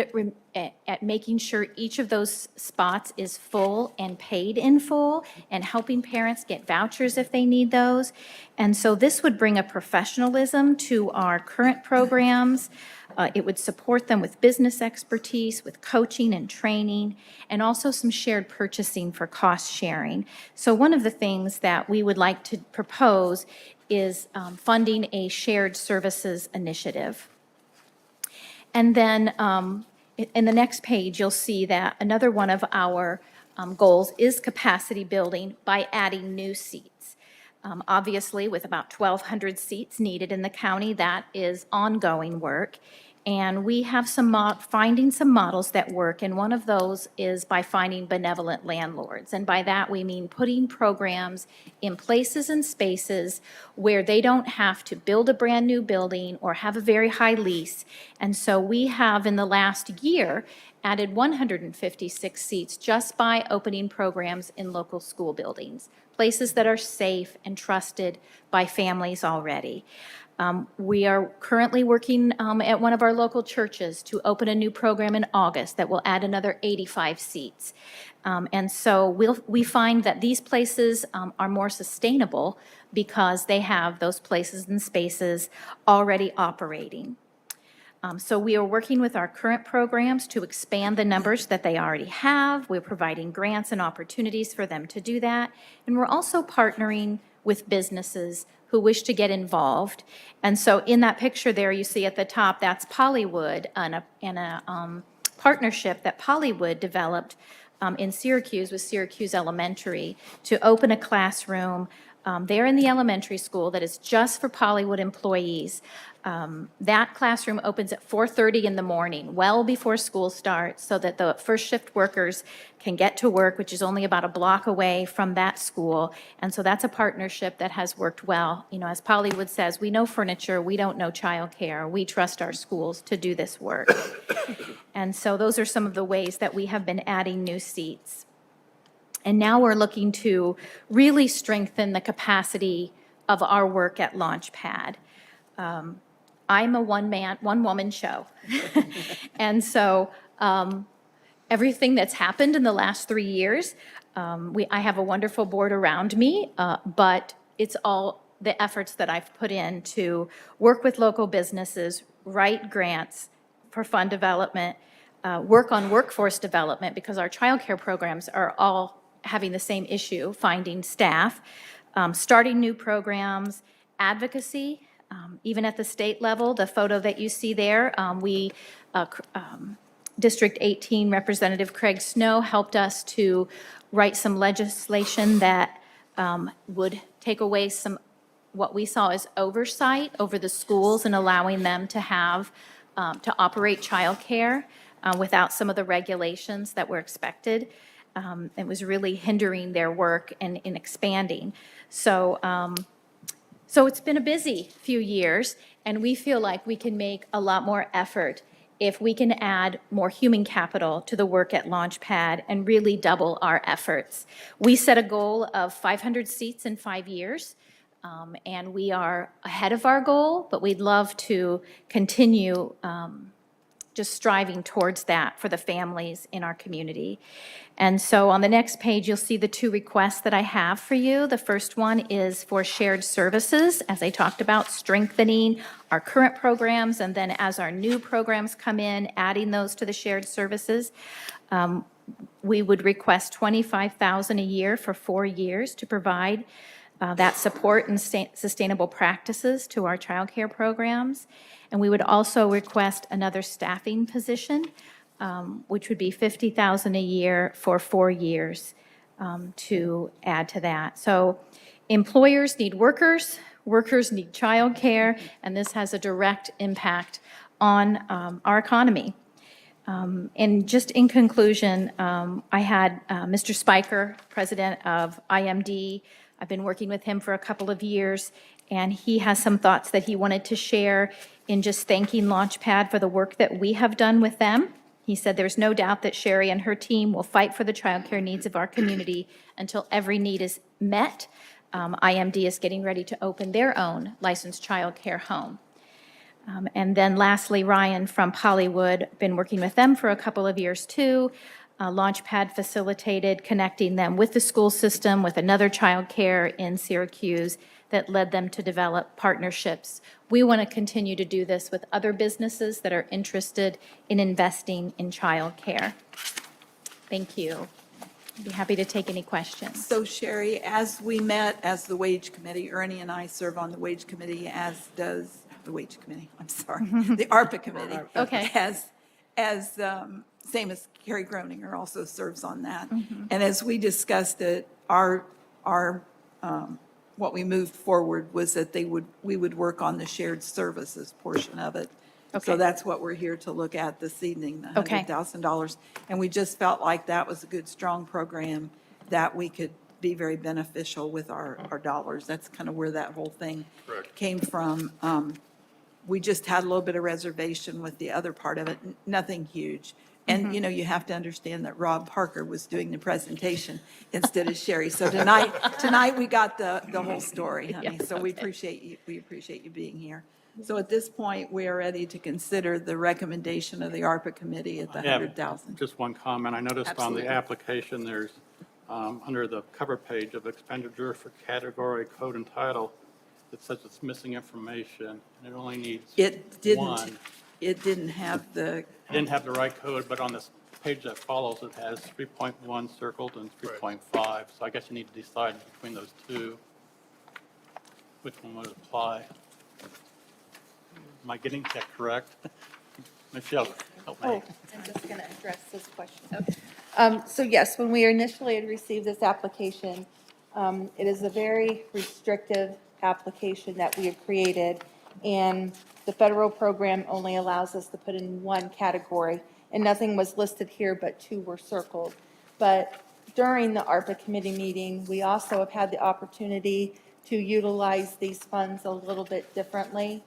at making sure each of those spots is full and paid in full, and helping parents get vouchers if they need those. And so this would bring a professionalism to our current programs. It would support them with business expertise, with coaching and training, and also some shared purchasing for cost sharing. So one of the things that we would like to propose is funding a shared services initiative. And then in the next page, you'll see that another one of our goals is capacity building by adding new seats. Obviously, with about 1,200 seats needed in the county, that is ongoing work. And we have finding some models that work, and one of those is by finding benevolent landlords. And by that, we mean putting programs in places and spaces where they don't have to build a brand-new building or have a very high lease. And so we have, in the last year, added 156 seats just by opening programs in local school buildings, places that are safe and trusted by families already. We are currently working at one of our local churches to open a new program in August that will add another 85 seats. And so we find that these places are more sustainable because they have those places and spaces already operating. So we are working with our current programs to expand the numbers that they already have. We're providing grants and opportunities for them to do that. And we're also partnering with businesses who wish to get involved. And so in that picture there, you see at the top, that's Pollywood, and a partnership that Pollywood developed in Syracuse with Syracuse Elementary to open a classroom there in the elementary school that is just for Pollywood employees. That classroom opens at 4:30 in the morning, well before school starts, so that the first shift workers can get to work, which is only about a block away from that school. And so that's a partnership that has worked well. You know, as Pollywood says, we know furniture, we don't know childcare. We trust our schools to do this work. And so those are some of the ways that we have been adding new seats. And now we're looking to really strengthen the capacity of our work at Launchpad. I'm a one-woman show. And so everything that's happened in the last 3 years, I have a wonderful board around me, but it's all the efforts that I've put in to work with local businesses, write grants for fund development, work on workforce development, because our childcare programs are all having the same issue, finding staff, starting new programs, advocacy, even at the state level. The photo that you see there, District 18 Representative Craig Snow helped us to write some legislation that would take away some, what we saw as oversight over the schools and allowing them to have, to operate childcare without some of the regulations that were expected. It was really hindering their work and in expanding. So it's been a busy few years, and we feel like we can make a lot more effort if we can add more human capital to the work at Launchpad and really double our efforts. We set a goal of 500 seats in 5 years, and we are ahead of our goal, but we'd love to continue just striving towards that for the families in our community. And so on the next page, you'll see the 2 requests that I have for you. The first one is for shared services, as I talked about, strengthening our current programs, and then as our new programs come in, adding those to the shared services. We would request $25,000 a year for 4 years to provide that support and sustainable practices to our childcare programs. And we would also request another staffing position, which would be $50,000 a year for 4 years to add to that. So employers need workers, workers need childcare, and this has a direct impact on our economy. And just in conclusion, I had Mr. Spiker, president of IMD. I've been working with him for a couple of years, and he has some thoughts that he wanted to share in just thanking Launchpad for the work that we have done with them. He said, "There's no doubt that Sherry and her team will fight for the childcare needs of our community until every need is met." IMD is getting ready to open their own licensed childcare home. And then lastly, Ryan from Pollywood, been working with them for a couple of years too. Launchpad facilitated connecting them with the school system, with another childcare in Syracuse that led them to develop partnerships. We want to continue to do this with other businesses that are interested in investing in childcare. Thank you. I'd be happy to take any questions. So Sherry, as we met as the Wage Committee, Ernie and I serve on the Wage Committee, as does the Wage Committee, I'm sorry, the ARPA Committee. Okay. Same as Carrie Groninger also serves on that. And as we discussed it, what we moved forward was that we would work on the shared services portion of it. So Okay. that's what we're here to look at this evening, the Okay. $100,000. And we just felt like that was a good, strong program that we could be very beneficial with our dollars. That's kind of where that whole thing Correct. came from. We just had a little bit of reservation with the other part of it, nothing huge. And, you have to understand that Rob Parker was doing the presentation instead of Sherry. So tonight we got the whole story, honey. Yeah, So we appreciate you being here. So at this point, we are ready to consider the recommendation of the ARPA committee at the I have 100,000. Just one comment. I noticed on Absolutely. the application, there's, under the cover page of expenditure for category, code, and title, it says it's missing information, and it only needs It didn't have the, It didn't have the right code, but on this page that follows, it has 3.1 circled and 3.5. So I guess you need to decide between those two, which one would apply. Am I getting that correct? Michelle, help me. I'm just going to address this question. So yes, when we initially had received this application, it is a very restrictive application that we have created, and the federal program only allows us to put in one category, and nothing was listed here, but two were circled. But during the ARPA committee meeting, we also have had the opportunity to utilize these funds a little bit differently,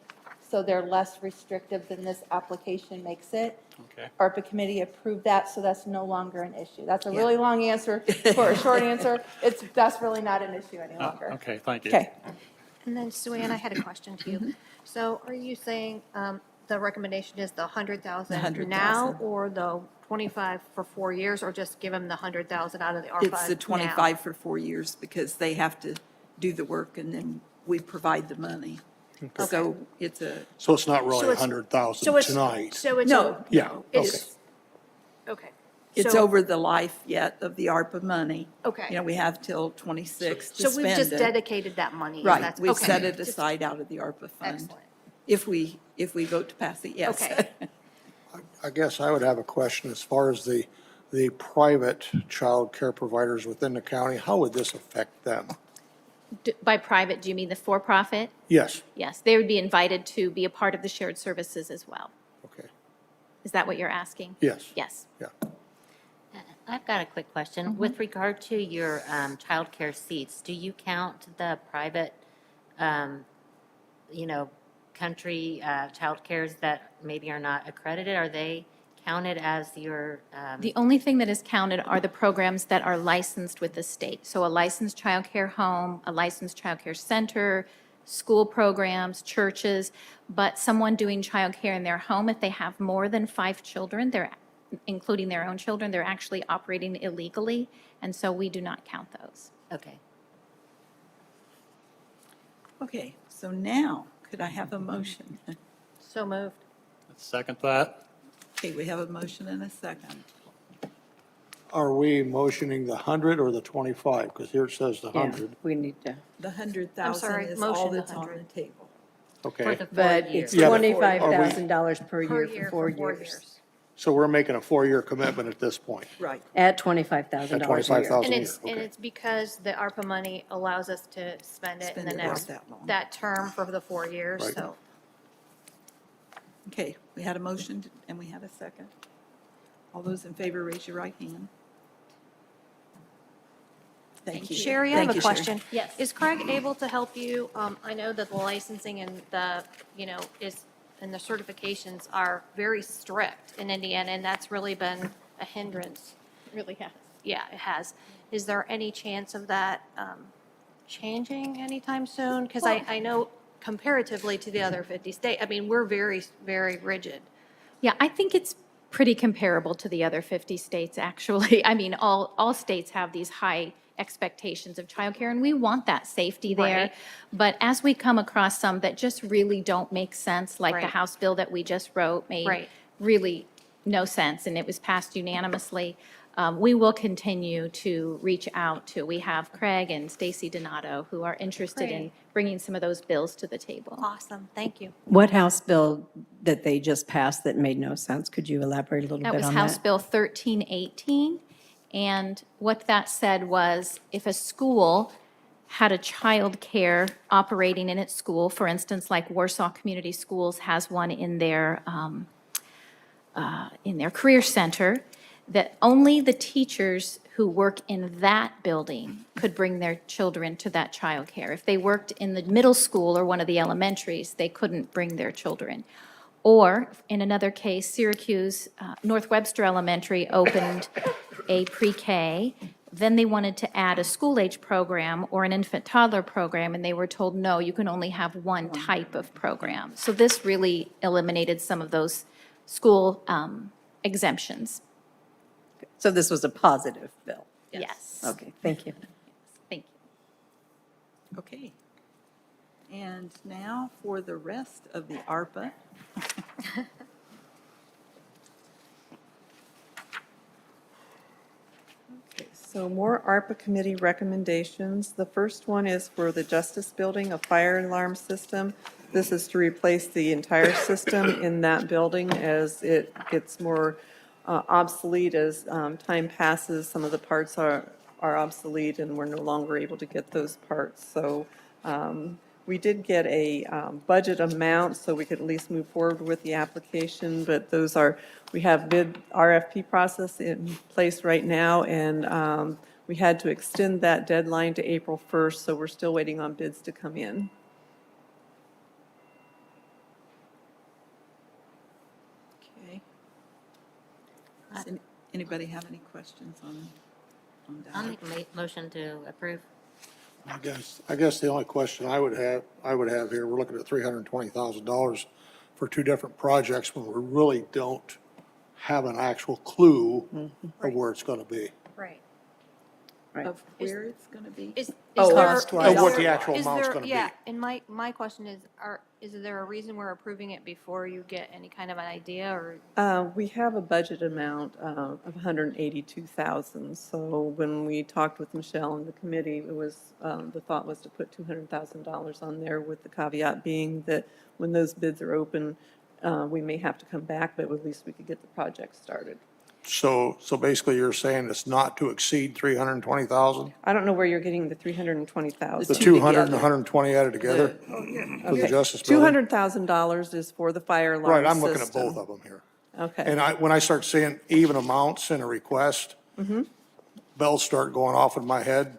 so they're less restrictive than this application makes it. Okay. ARPA committee approved that, so that's no longer an issue. That's a really long answer for a short answer. That's really not an issue any longer. Okay, thank you. Okay. And then Sue Ann, I had a question to you. So are you saying the recommendation is the 100,000 100,000. now, or the 25 for 4 years, or just give them the 100,000 out of the ARPA It's the now? 25 for 4 years because they have to do the work and then we provide the money. So it's a, So it's not So really it's- 100,000 so it's- tonight? So it's. no, Yeah, no, okay. it's, Okay. it's So- over the life yet of the ARPA money. Okay. You know, we have till 26 to So spend we've just it. dedicated that money? and Right, that's- we've okay. set it Just- aside out of the ARPA fund. Excellent. If we vote to pass it, yes. Okay. I guess I would have a question as far as the private child care providers within the county. How would this affect them? By private, do you mean the for-profit? Yes, Yes, they would be invited to be a part of the shared services as well. okay, Is that what you're asking? yes. Yes. Yeah. I've got a quick question. With regard to your childcare seats, do you count the private, country childcares that maybe are not accredited? Are they counted as your, The only thing that is counted are the programs that are licensed with the state. So a licensed childcare home, a licensed childcare center, school programs, churches, but someone doing childcare in their home, if they have more than 5 children, they're, including their own children, they're actually operating illegally, and so we do not count those. okay. Okay, so now, could I have a motion? So moved. Second that? Okay, we have a motion and a second. Are we motioning the 100 or the 25? Because here it says the Yeah, 100. we need to, The 100,000 sorry, is all motion the that's on the 100. table. For Okay, the 4 but years. it's Yeah, but $25,000 per Per year for 4 years. years. so we're making a 4-year commitment at this point. Right. At $25,000 At a year. $25,000 And a year, it's, and okay. it's because the ARPA money allows us to spend it in Spend the it next, that long. that term for the 4 years, Right. so. Okay, we had a motion and we had a second. All those in favor, raise your right hand. Thank you. Sherry, I have Thank a you, Sherry. question. Yes. Is Craig able to help you? I know that the licensing and the, and the certifications are very strict in Indiana, and that's really been a hindrance. It really has. Yeah, it has. Is there any chance of that changing anytime soon? Because I know comparatively to the other 50 states, I mean, we're very, very rigid. Yeah, I think it's pretty comparable to the other 50 states, actually. I mean, all states have these high expectations of childcare, and we want that safety there. Right. But as we come across some that just really don't make sense, like the Right. House bill that we just wrote made Right. really no sense, and it was passed unanimously, we will continue to reach out to, we have Craig and Stacy Donato who are interested in Great. bringing some of those bills to the table. Awesome, thank you. What House bill that they just passed that made no sense? Could you elaborate a little That bit was on House that? Bill 1318. And what that said was if a school had a child care operating in its school, for instance, like Warsaw Community Schools has one in their career center, that only the teachers who work in that building could bring their children to that child care. If they worked in the middle school or one of the elementaries, they couldn't bring their children. Or, in another case, Syracuse, North Webster Elementary opened a pre-K. Then they wanted to add a school-age program or an infant toddler program, and they were told, no, you can only have one type of program. So this really eliminated some of those school exemptions. So this was a positive bill? Yes. Okay, thank you. Thank you. Okay. And now for the rest of the ARPA. So more ARPA committee recommendations. The first one is for the Justice Building, a fire alarm system. This is to replace the entire system in that building as it gets more obsolete as time passes. Some of the parts are obsolete, and we're no longer able to get those parts. So we did get a budget amount, so we could at least move forward with the application, but we have bid RFP process in place right now, and we had to extend that deadline to April 1st, so we're still waiting on bids to come in. Okay. Does anybody have any questions on I'll that? make a motion to approve. I guess the only question I would have here, we're looking at $320,000 for two different projects when we really don't have an actual clue of where it's gonna be. Right. Of where it's going to be? Is Oh, there? cost-wise. Of what the actual is amount's there- gonna be. Yeah, and my question is there a reason we're approving it before you get any kind of an idea, or? We have a budget amount of $182,000. So when we talked with Michelle and the committee, it was, the thought was to put $200,000 on there, with the caveat being that when those bids are open, we may have to come back, but at least we could get the project started. So basically you're saying it's not to exceed 320,000? I don't know where you're getting the 320,000. The 200 and the 120 added together for the Okay. Justice Building? $200,000 is for the fire alarm Right, I'm looking at system. both of them here. Okay. And when I start seeing even amounts in a request, bells start going off in my head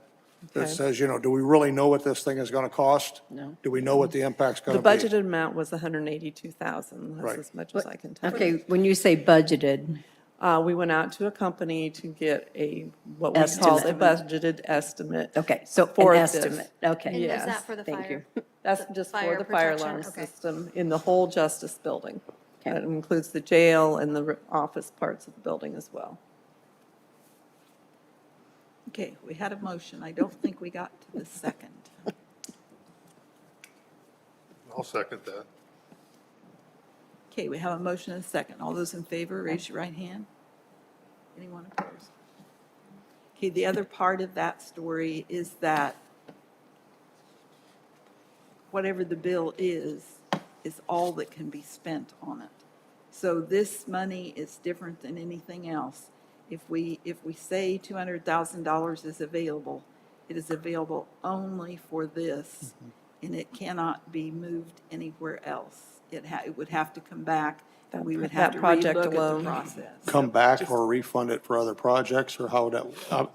that Okay. says, do we really know what this thing is gonna cost? No. Do we know what the impact's gonna The be? budgeted amount was 182,000. Right. That's as much as I can tell you. Okay, when you say budgeted, We went out to a company to get what we call a Estimate. budgeted estimate. okay, so For an this. estimate, okay. And is Yes, that for the thank you. fire? That's The just for fire the fire protection? alarm Okay. system in the whole Justice Building. Okay. That includes the jail and the office parts of the building as well. Okay, we had a motion. I don't think we got to the second. I'll second that. Okay, we have a motion and a second. All those in favor, raise your right hand. Anyone opposed? Okay, the other part of that story is that whatever the bill is all that can be spent on it. So this money is different than anything else. If we say $200,000 is available, it is available only for this, and it cannot be moved anywhere else. It would have to come back, and we would have That to project relook at the alone. process. Come back or refund it for other projects, or how would that,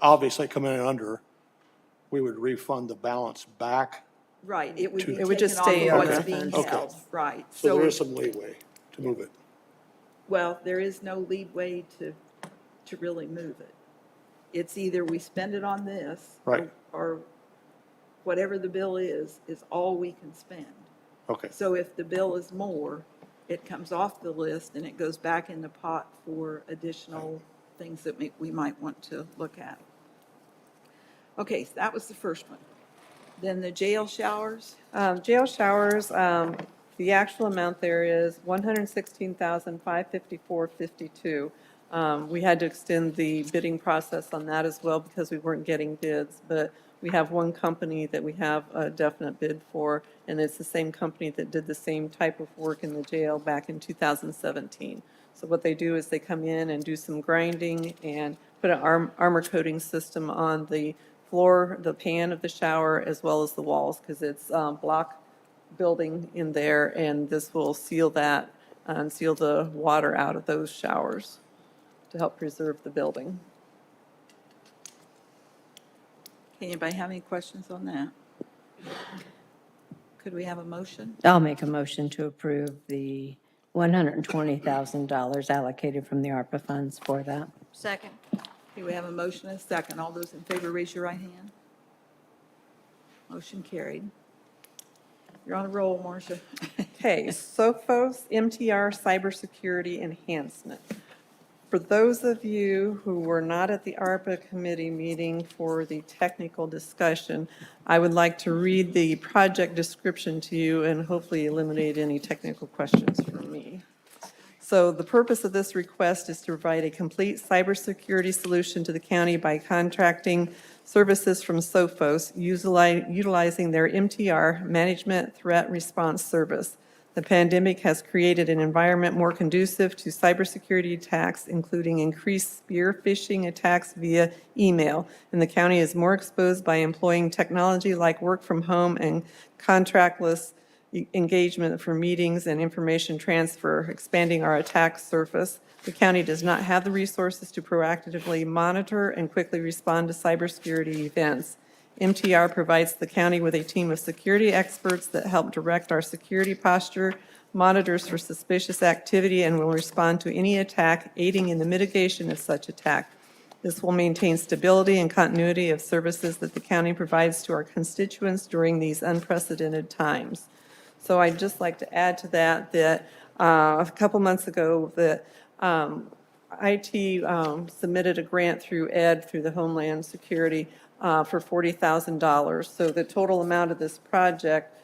obviously coming in under, we would refund the balance back. Right, it would be It would just taken off stay of on what's the being fund. held, right. So there is some leeway to move it. Well, there is no leeway to really move it. It's either we spend it on this. Right. Or whatever the bill is all we can spend. Okay, So if the bill is more, it comes off the list and it goes back in the pot for additional things that we might want to look at. Okay, so that was the first one. Then the jail showers, Jail showers, the actual amount there is $116,554.52. We had to extend the bidding process on that as well because we weren't getting bids, but we have one company that we have a definite bid for, and it's the same company that did the same type of work in the jail back in 2017. So what they do is they come in and do some grinding and put an armor coating system on the floor, the pan of the shower, as well as the walls, because it's block building in there, and this will seal that and seal the water out of those showers to help preserve the building. Okay, anybody have any questions on that? Could we have a motion? I'll make a motion to approve the $120,000 allocated from the ARPA funds for that. Second. Okay, we have a motion and a second. All those in favor, raise your right hand. Motion carried. You're on a roll, Marcia. Okay, Sophos MTR Cybersecurity Enhancement. For those of you who were not at the ARPA committee meeting for the technical discussion, I would like to read the project description to you and hopefully eliminate any technical questions from me. So the purpose of this request is to provide a complete cybersecurity solution to the county by contracting services from Sophos, utilizing their MTR, Management Threat Response Service. The pandemic has created an environment more conducive to cybersecurity attacks, including increased spear phishing attacks via email, and the county is more exposed by employing technology like work from home and contractless engagement for meetings and information transfer, expanding our attack surface. The county does not have the resources to proactively monitor and quickly respond to cybersecurity events. MTR provides the county with a team of security experts that help direct our security posture, monitors for suspicious activity, and will respond to any attack, aiding in the mitigation of such attack. This will maintain stability and continuity of services that the county provides to our constituents during these unprecedented times. So I'd just like to add to that a couple months ago, that IT submitted a grant through ED, through the Homeland Security, for $40,000. So the total amount of this project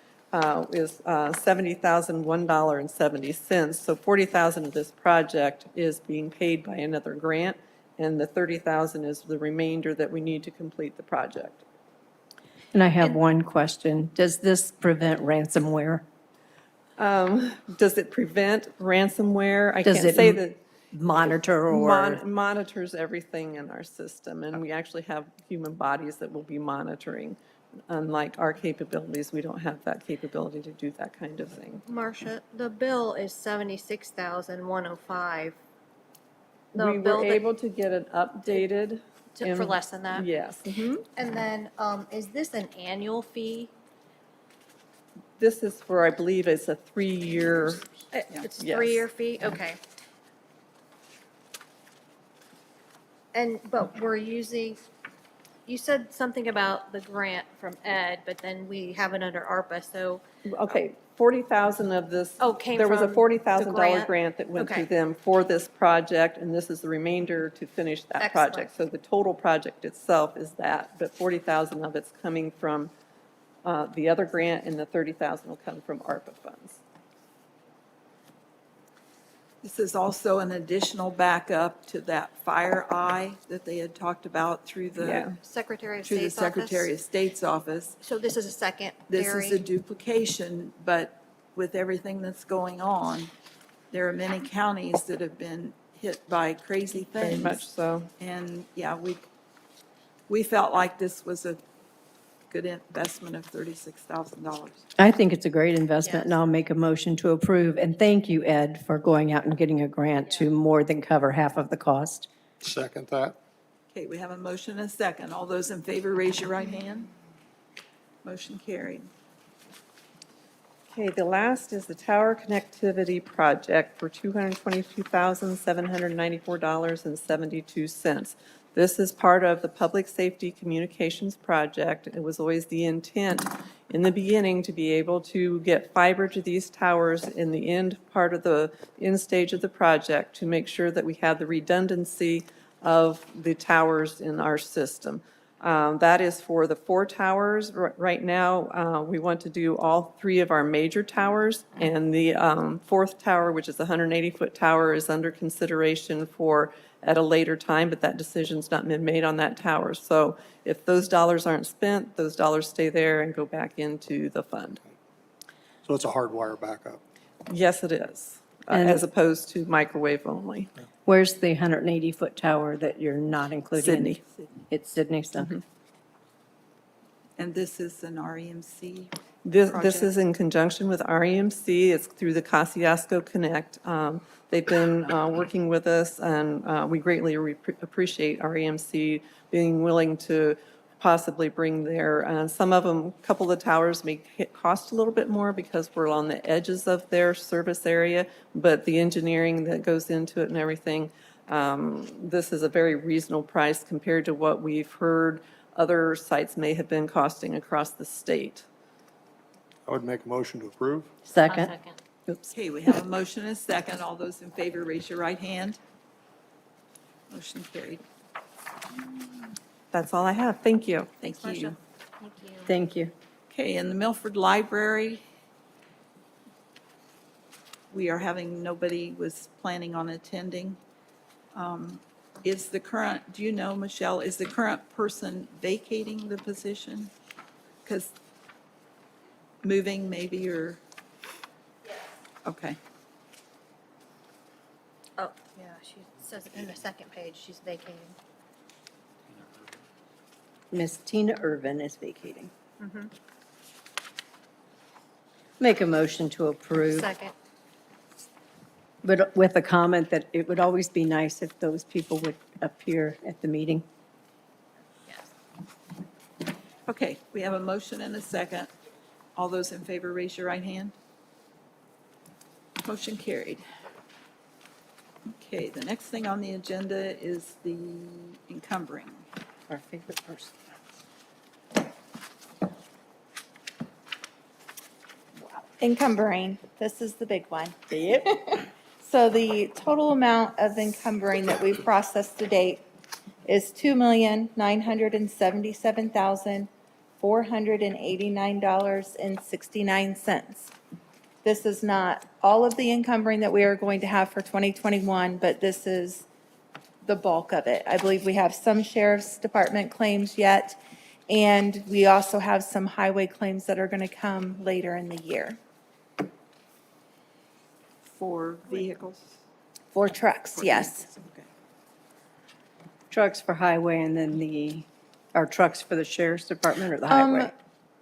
is $70,001.70. So $40,000 of this project is being paid by another grant, and the $30,000 is the remainder that we need to complete the project. And I have one question. Does this prevent ransomware? Does it prevent ransomware? I Does can't it say that. Monitor or? Monitors everything in our system, and we actually have human bodies that will be monitoring. Unlike our capabilities, we don't have that capability to do that kind of thing. Marcia, the bill is $76,105. We were able to get it updated. For less than that? Yes. And then, is this an annual fee? This is for, I believe, it's a 3-year. It's a Yes. 3-year fee? Okay. But we're using, you said something about the grant from Ed, but then we have it under ARPA, so. Okay, 40,000 of this. Oh, came There was a from the $40,000 grant? grant that went to Okay. them for this project, and this is the remainder to finish that Excellent. project. So the total project itself is that, but 40,000 of it's coming from the other grant, and the 30,000 will come from ARPA funds. This is also an additional backup to that FireEye that they had talked about through Yeah. the, Secretary of through the State's office? Secretary of State's office. So this is a secondary? This is a duplication, but with everything that's going on, there are many counties that have been hit by crazy things. Very much so. And, yeah, we felt like this was a good investment of $36,000. I think it's a great investment, and Yes. I'll make a motion to approve. And thank you, Ed, for going out and getting a grant to more than cover half of the cost. Second that. Okay, we have a motion and a second. All those in favor, raise your right hand. Motion carried. Okay, the last is the Tower Connectivity Project for $222,794.72. This is part of the Public Safety Communications Project. It was always the intent in the beginning to be able to get fiber to these towers in the end part of the end stage of the project to make sure that we have the redundancy of the towers in our system. That is for the 4 towers. Right now, we want to do all 3 of our major towers, and the 4th tower, which is a 180-foot tower, is under consideration for at a later time, but that decision's not been made on that tower. So if those dollars aren't spent, those dollars stay there and go back into the fund. So it's a hardwire backup. Yes, it is, And- as opposed to microwave only. Where's the 180-foot tower that you're not including? Sydney. It's Sydney, so. And this is an REMC This project? is in conjunction with REMC. It's through the Kosciuszko Connect. They've been working with us, and we greatly appreciate REMC being willing to possibly bring their, some of them, a couple of the towers may cost a little bit more because we're on the edges of their service area, but the engineering that goes into it and everything, this is a very reasonable price compared to what we've heard other sites may have been costing across the state. I would make a motion to approve. Second. Second. Oops. Okay, we have a motion and a second. All those in favor, raise your right hand. Motion carried. That's all I have. Thank you. Thank you. Thank you. Thank you. Okay, in the Milford Library, we are having, nobody was planning on attending. Is the current, do you know, Michelle, is the current person vacating the position? Because moving maybe, or? Okay. Oh, yeah, she says it in the second page, she's vacating. Miss Tina Irvin is vacating. Make a motion to approve, Second. but with a comment that it would always be nice if those people would appear at the meeting. Yes. Okay, we have a motion and a second. All those in favor, raise your right hand. Motion carried. Okay, the next thing on the agenda is the encumbering. Our favorite person. Encumbering, this is the big one. Yep. So the total amount of encumbering that we've processed to date is $2,977,489.69. This is not all of the encumbering that we are going to have for 2021, but this is the bulk of it. I believe we have some sheriff's department claims yet, and we also have some highway claims that are going to come later in the year For vehicles? for trucks, yes. Okay. Trucks for highway and then our trucks for the sheriff's department or the highway?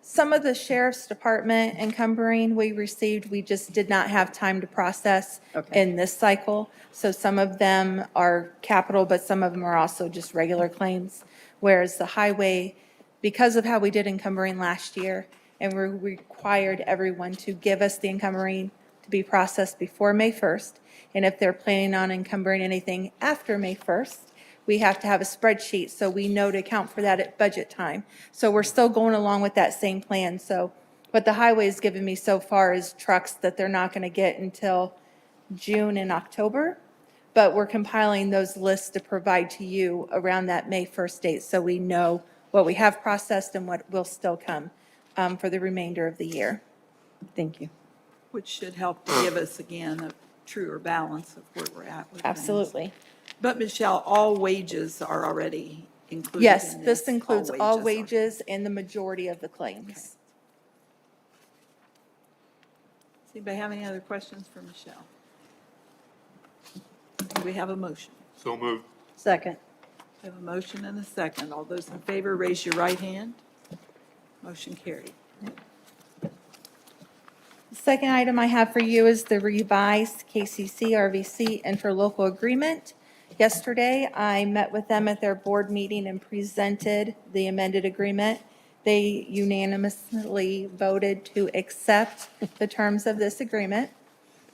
Some of the sheriff's department encumbering we received, we just did not have time to process Okay. in this cycle. So some of them are capital, but some of them are also just regular claims. Whereas the highway, because of how we did encumbering last year, and we required everyone to give us the encumbering to be processed before May 1st. And if they're planning on encumbering anything after May 1st, we have to have a spreadsheet so we know to account for that at budget time. So we're still going along with that same plan. So what the highway has given me so far is trucks that they're not going to get until June and October. But we're compiling those lists to provide to you around that May 1st date so we know what we have processed and what will still come for the remainder of the year. Thank you. Which should help to give us, again, a truer balance of where we're at with things. Absolutely. But Michelle, all wages are already included in Yes, this? this includes all are- wages and the majority of the claims. Does anybody have any other questions for Michelle? Do we have a motion? So moved. Second. We have a motion and a second. All those in favor, raise your right hand. Motion carried. The second item I have for you is the revised KCC RVC interlocal agreement. Yesterday, I met with them at their board meeting and presented the amended agreement. They unanimously voted to accept the terms of this agreement.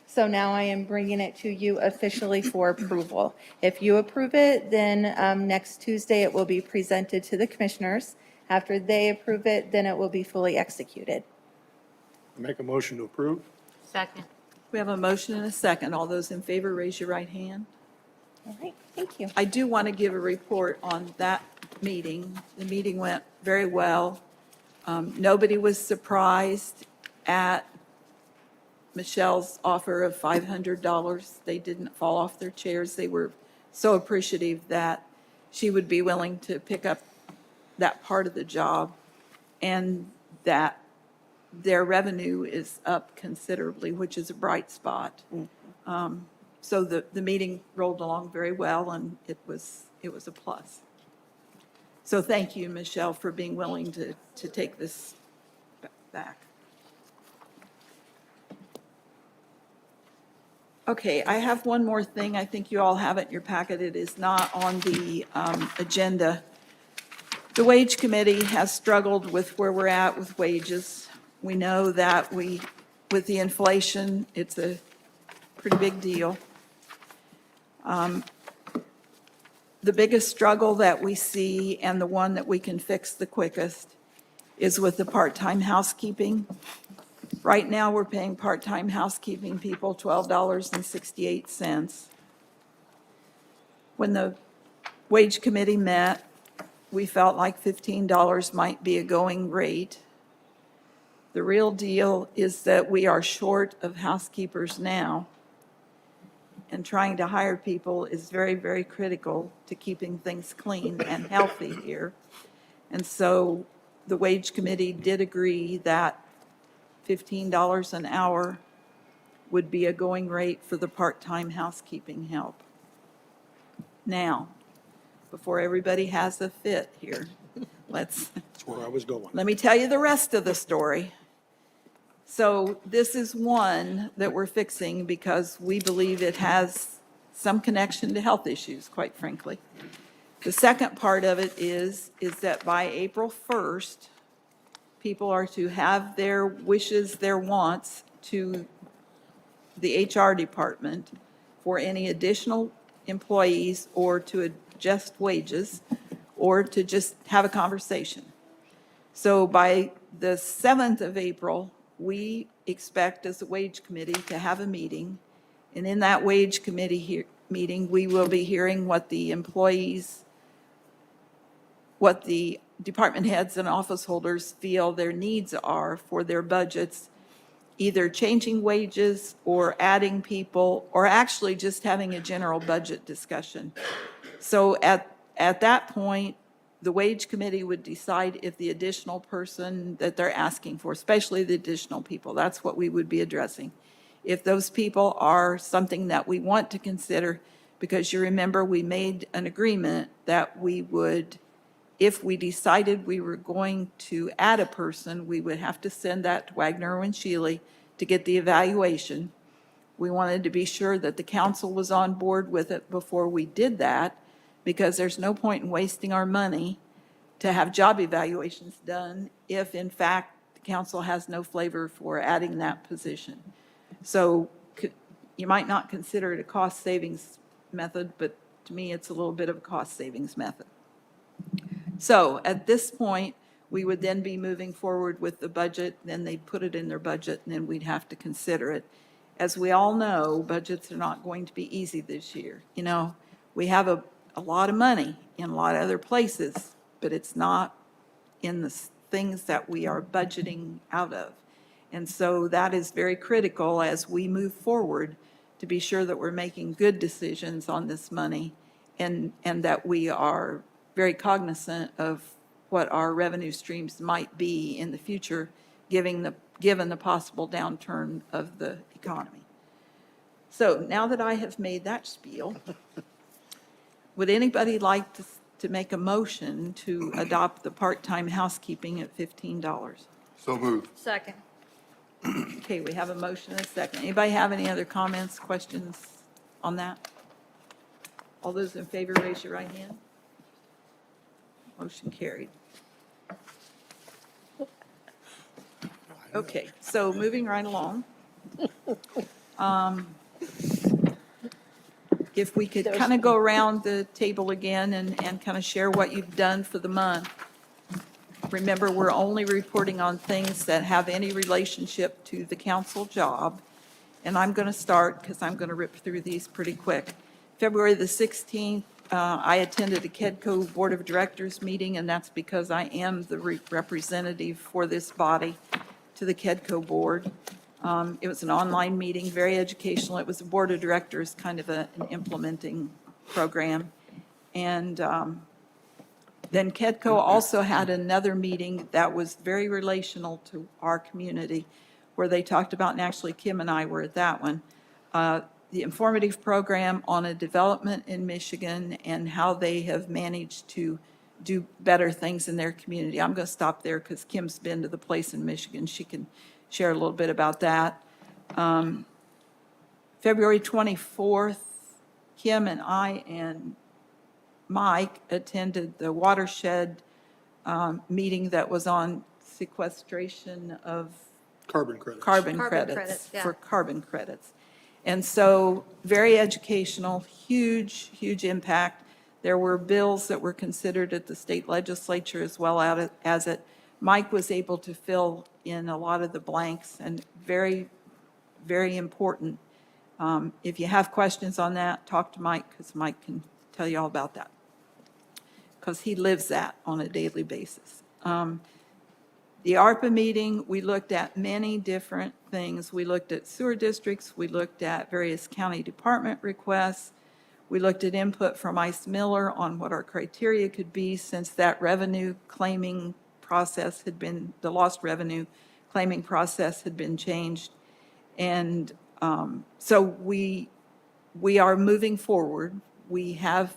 So now I am bringing it to you officially for approval. If you approve it, then next Tuesday it will be presented to the commissioners. After they approve it, then it will be fully executed. Make a motion to approve? Second. We have a motion and a second. All those in favor, raise your right hand. All right, thank you. I do want to give a report on that meeting. The meeting went very well. Nobody was surprised at Michelle's offer of $500. They didn't fall off their chairs. They were so appreciative that she would be willing to pick up that part of the job, and that their revenue is up considerably, which is a bright spot. So the meeting rolled along very well, and it was a plus. So thank you, Michelle, for being willing to take this back. Okay, I have one more thing. I think you all have it in your packet. It is not on the agenda. The Wage Committee has struggled with where we're at with wages. We know that with the inflation, it's a pretty big deal. The biggest struggle that we see, and the one that we can fix the quickest, is with the part-time housekeeping. Right now, we're paying part-time housekeeping people $12.68. When the Wage Committee met, we felt like $15 might be a going rate. The real deal is that we are short of housekeepers now, and trying to hire people is very, very critical to keeping things clean and healthy here. And so the Wage Committee did agree that $15 an hour would be a going rate for the part-time housekeeping help. Now, before everybody has a fit here, That's where I was going. let me tell you the rest of the story. So this is one that we're fixing because we believe it has some connection to health issues, quite frankly. The second part of it is that by April 1st, people are to have their wishes, their wants to the HR department for any additional employees or to adjust wages or to just have a conversation. So by the 7th of April, we expect as a wage committee to have a meeting. And in that wage committee meeting, we will be hearing what the employees, what the department heads and office holders feel their needs are for their budgets, either changing wages or adding people, or actually just having a general budget discussion. So at that point, the wage committee would decide if the additional person that they're asking for, especially the additional people, that's what we would be addressing. If those people are something that we want to consider, because you remember we made an agreement that we would, if we decided we were going to add a person, we would have to send that to Wagner and Shealy to get the evaluation. We wanted to be sure that the council was on board with it before we did that, because there's no point in wasting our money to have job evaluations done if, in fact, the council has no flavor for adding that position. So you might not consider it a cost savings method, but to me, it's a little bit of a cost savings method. So at this point, we would then be moving forward with the budget, then they'd put it in their budget, and then we'd have to consider it. As we all know, budgets are not going to be easy this year. You know, we have a lot of money in a lot of other places, but it's not in the things that we are budgeting out of. And so that is very critical as we move forward to be sure that we're making good decisions on this money and that we are very cognizant of what our revenue streams might be in the future, given the possible downturn of the economy. So now that I have made that spiel, would anybody like to make a motion to adopt the part-time housekeeping at $15? So moved. Second. Okay, we have a motion and a second. Anybody have any other comments, questions on that? All those in favor, raise your right hand. Motion carried. Okay, so moving right along. If we could kind of go around the table again and kind of share what you've done for the month. Remember, we're only reporting on things that have any relationship to the council job. And I'm going to start, because I'm going to rip through these pretty quick. February the 16th, I attended a KEDCO Board of Directors meeting, and that's because I am the representative for this body to the KEDCO Board. It was an online meeting, very educational. It was a Board of Directors, kind of an implementing program. And then KEDCO also had another meeting that was very relational to our community, where they talked about, and actually Kim and I were at that one, the informative program on a development in Michigan and how they have managed to do better things in their community. I'm going to stop there because Kim's been to the place in Michigan. She can share a little bit about that. February 24th, Kim and I and Mike attended the watershed meeting that was on sequestration of Carbon credits. carbon Credits, credits, yeah. for carbon credits. And so, very educational, huge, huge impact. There were bills that were considered at the state legislature as well as it. Mike was able to fill in a lot of the blanks, and very, very important. If you have questions on that, talk to Mike, because Mike can tell you all about that, because he lives that on a daily basis. The ARPA meeting, we looked at many different things. We looked at sewer districts, we looked at various county department requests, we looked at input from ICE Miller on what our criteria could be, since that revenue claiming process had been, the lost revenue claiming process had been changed. And So we are moving forward. We have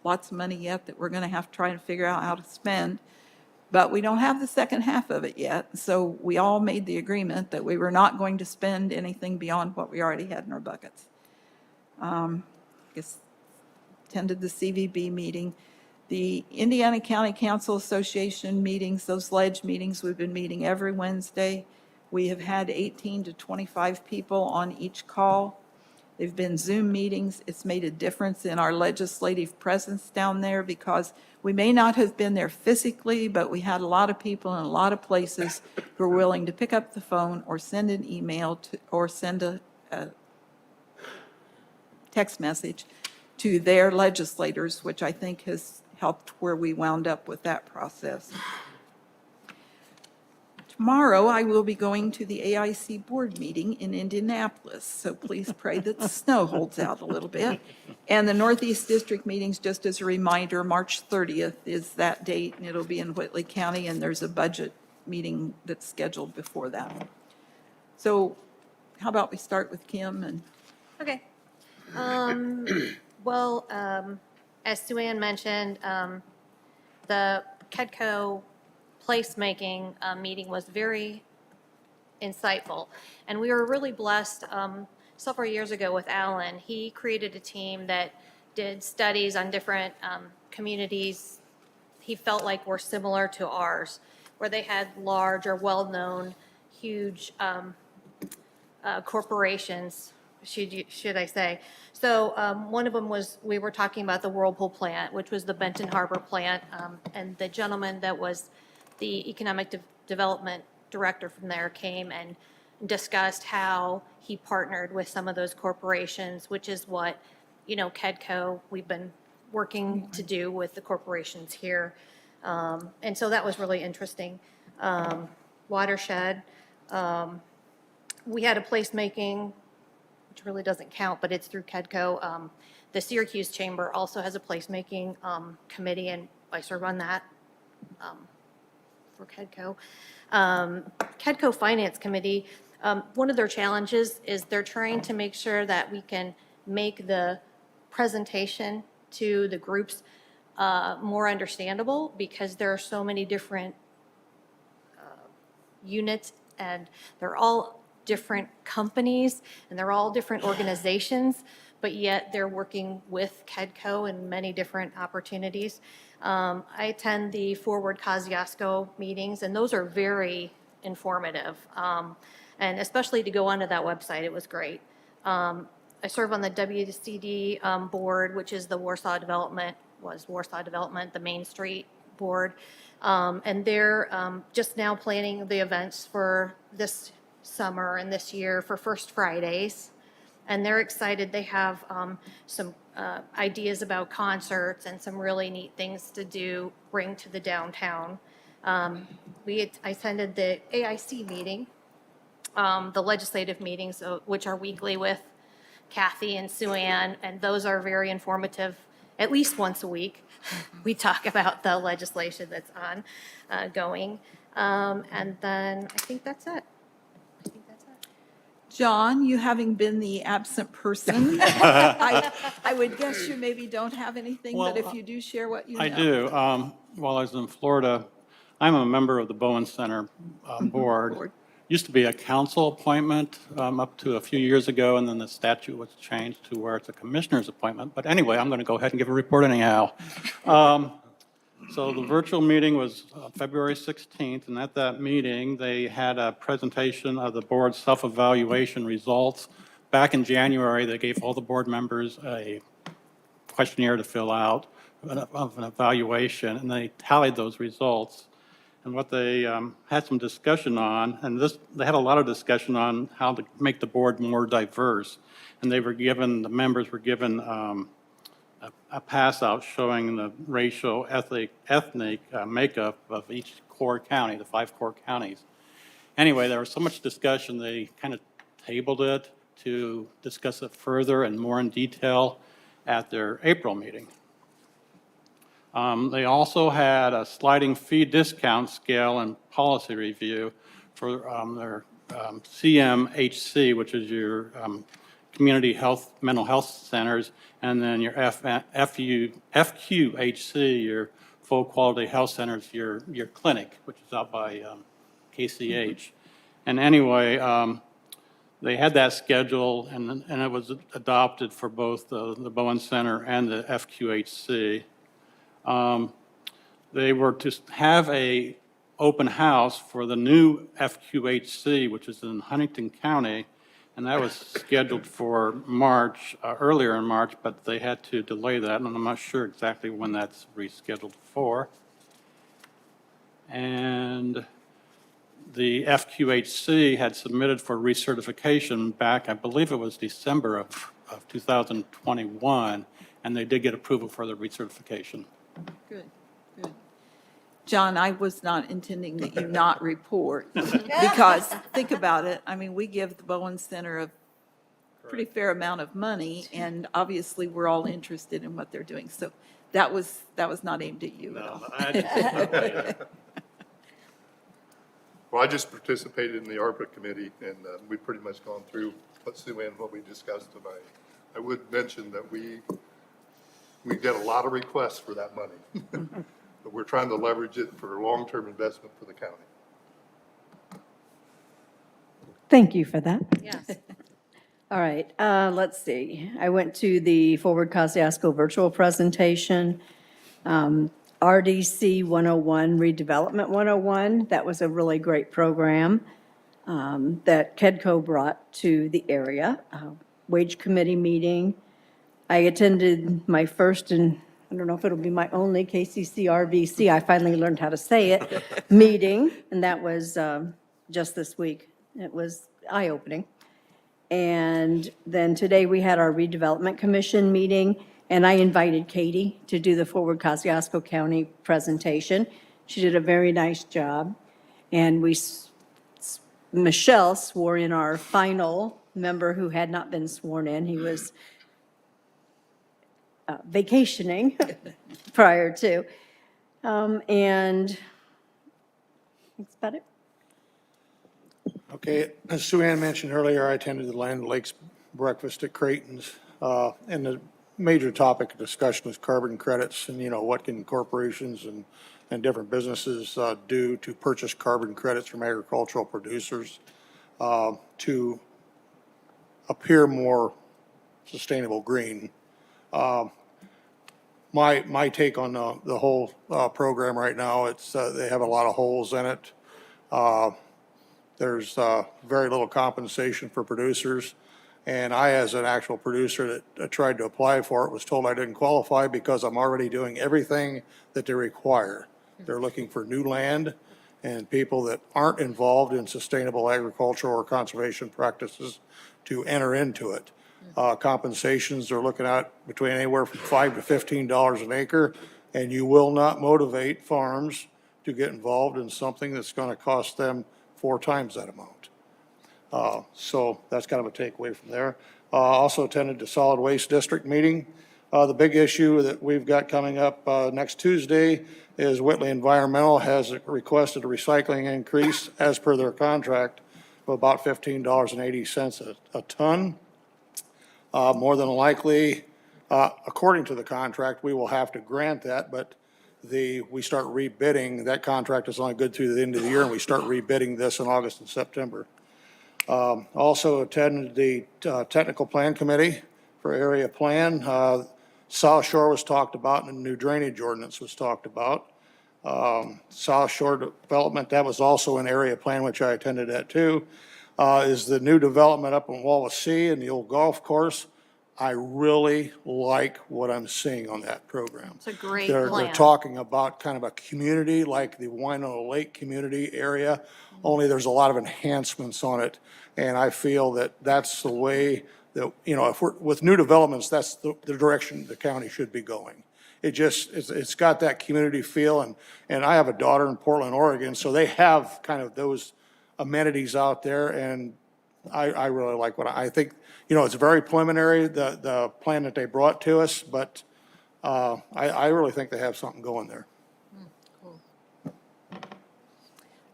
lots of money yet that we're going to have to try and figure out how to spend, but we don't have the second half of it yet. So we all made the agreement that we were not going to spend anything beyond what we already had in our buckets. Guess attended the CVB meeting. The Indiana County Council Association meetings, those ledge meetings, we've been meeting every Wednesday. We have had 18 to 25 people on each call. They've been Zoom meetings. It's made a difference in our legislative presence down there because we may not have been there physically, but we had a lot of people in a lot of places who are willing to pick up the phone or send an email to, or send a text message to their legislators, which I think has helped where we wound up with that process. Tomorrow, I will be going to the AIC board meeting in Indianapolis, so please pray that the snow holds out a little bit. And the Northeast District meetings, just as a reminder, March 30th is that date, and it'll be in Whitley County, and there's a budget meeting that's scheduled before that. So how about we start with Kim and Okay. Well, as Sue Ann mentioned, the KEDCO placemaking meeting was very insightful. And we were really blessed several years ago with Alan. He created a team that did studies on different communities he felt like were similar to ours, where they had large or well-known, huge corporations, should I say. So one of them was, we were talking about the Whirlpool plant, which was the Benton Harbor plant, and the gentleman that was the economic development director from there came and discussed how he partnered with some of those corporations, which is what, KEDCO, we've been working to do with the corporations here. And so that was really interesting. Watershed, we had a placemaking, which really doesn't count, but it's through KEDCO. The Syracuse Chamber also has a placemaking committee, and I serve on that for KEDCO. KEDCO Finance Committee, one of their challenges is they're trying to make sure that we can make the presentation to the groups more understandable, because there are so many different units, and they're all different companies, and they're all different organizations, but yet they're working with KEDCO in many different opportunities. I attend the Forward Kosciuszko meetings, and those are very informative, and especially to go onto that website, it was great. I serve on the WCD board, which is the Warsaw Development, the Main Street board, and they're just now planning the events for this summer and this year for First Fridays, and they're excited. They have some ideas about concerts and some really neat things to do, bring to the downtown. I attended the AIC meeting, the legislative meetings, which are weekly with Kathy and Sue Ann, and those are very informative. At least once a week, we talk about the legislation that's going. And then I think that's it. John, you having been the absent person, I would guess you maybe don't have anything, but if you do, share what you know. I do. While I was in Florida, I'm a member of the Bowen Center board. Used to be a council appointment up to a few years ago, and then the statute was changed to where it's a commissioner's appointment. But anyway, I'm going to go ahead and give a report anyhow. So the virtual meeting was February 16th, and at that meeting, they had a presentation of the board's self-evaluation results. Back in January, they gave all the board members a questionnaire to fill out of an evaluation, and they tallied those results. And what they had some discussion on, and they had a lot of discussion on how to make the board more diverse. And the members were given a pass out showing the racial, ethnic makeup of each core county, the 5 core counties. Anyway, there was so much discussion, they kind of tabled it to discuss it further and more in detail at their April meeting. They also had a sliding fee discount scale and policy review for their CMHC, which is your community health, mental health centers, and then your FQHC, your full quality health centers, your clinic, which is out by KCH. And anyway, they had that schedule, and it was adopted for both the Bowen Center and the FQHC. They were to have a open house for the new FQHC, which is in Huntington County, and that was scheduled for March, earlier in March, but they had to delay that, and I'm not sure exactly when that's rescheduled for. And the FQHC had submitted for recertification back, I believe it was December of 2021, and they did get approval for the recertification. Good, good. John, I was not intending that you not report, because think about it, I mean, we give the Bowen Center a pretty fair amount of money, and obviously, we're all interested in what they're doing. So that was not aimed at you at all. Well, I just participated in the ARPA committee, and we've pretty much gone through what we discussed tonight. I would mention that we get a lot of requests for that money, but we're trying to leverage it for long-term investment for the county. Thank you for that. Yes. All right, let's see. I went to the Forward Kosciuszko virtual presentation, RDC 101, Redevelopment 101. That was a really great program that KEDCO brought to the area. Wage committee meeting. I attended my first, and I don't know if it'll be my only, KCC RVC, I finally learned how to say it, meeting, and that was just this week. It was eye-opening. And then today we had our redevelopment commission meeting, and I invited Katie to do the Forward Kosciuszko County presentation. She did a very nice job. And Michelle swore in our final member who had not been sworn in. He was vacationing prior to. And that's about it. Okay, as Sue Ann mentioned earlier, I attended the Land Lakes breakfast at Creighton's, and the major topic of discussion was carbon credits and, what can corporations and different businesses do to purchase carbon credits from agricultural producers to appear more sustainable green. My take on the whole program right now, it's they have a lot of holes in it. There's very little compensation for producers. And I, as an actual producer that tried to apply for it, was told I didn't qualify because I'm already doing everything that they require. They're looking for new land and people that aren't involved in sustainable agriculture or conservation practices to enter into it. Compensations are looking at between anywhere from $5 to $15 an acre, and you will not motivate farms to get involved in something that's going to cost them 4 times that amount. So that's kind of a takeaway from there. Also attended the Solid Waste District meeting. The big issue that we've got coming up next Tuesday is Whitley Environmental has requested a recycling increase as per their contract of about $15.80 a ton. More than likely, according to the contract, we will have to grant that, but we start rebidding. That contract is only good through the end of the year, and we start rebidding this in August and September. Also attended the technical plan committee for area plan. South Shore was talked about, and the new drainage ordinance was talked about. South Shore development, that was also an area plan, which I attended that too, is the new development up in Wawasee and the old golf course. I really like what I'm seeing on that program. It's a great They're plan. talking about kind of a community like the Winona Lake community area, only there's a lot of enhancements on it. And I feel that that's the way that, if we're, with new developments, that's the direction the county should be going. It's got that community feel, and I have a daughter in Portland, Oregon, so they have kind of those amenities out there, and I really like what I think. It's very preliminary, the plan that they brought to us, but I really think they have something going there.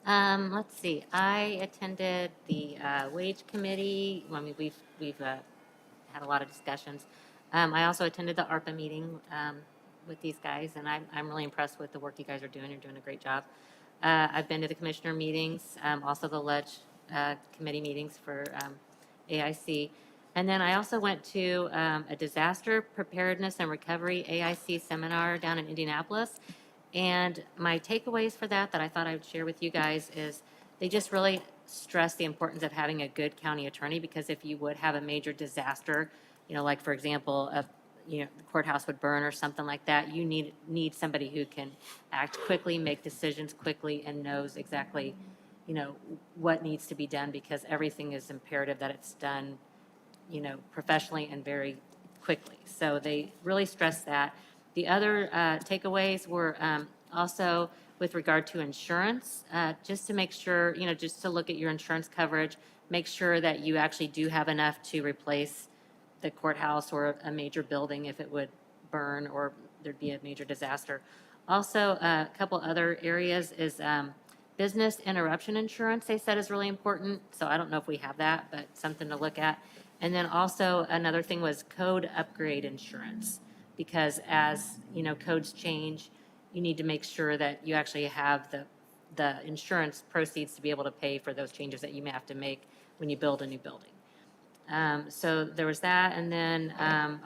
Let's see, I attended the wage committee. I mean, we've had a lot of discussions. I also attended the ARPA meeting with these guys, and I'm really impressed with the work you guys are doing. You're doing a great job. I've been to the commissioner meetings, also the ledge committee meetings for AIC. And then I also went to a disaster preparedness and recovery AIC seminar down in Indianapolis. And my takeaways for that I thought I would share with you guys is they just really stress the importance of having a good county attorney, because if you would have a major disaster, like for example, the courthouse would burn or something like that, you need somebody who can act quickly, make decisions quickly, and knows exactly, what needs to be done, because everything is imperative that it's done, professionally and very quickly. So they really stress that. The other takeaways were also with regard to insurance, just to make sure, just to look at your insurance coverage, make sure that you actually do have enough to replace the courthouse or a major building if it would burn or there'd be a major disaster. Also, a couple other areas is business interruption insurance, they said, is really important. So I don't know if we have that, but something to look at. And then also another thing was code upgrade insurance, because as, codes change, you need to make sure that you actually have the insurance proceeds to be able to pay for those changes that you may have to make when you build a new building. So there was that, and then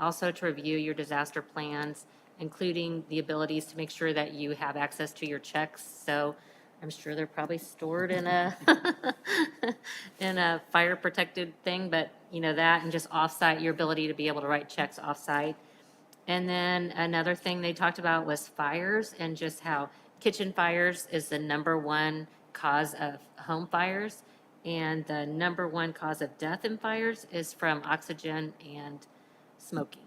also to review your disaster plans, including the abilities to make sure that you have access to your checks. So I'm sure they're probably stored in a in a fire protected thing, but that, and just offsite, your ability to be able to write checks offsite. And then another thing they talked about was fires, and just how kitchen fires is the #1 cause of home fires. And the #1 cause of death in fires is from oxygen and smoking.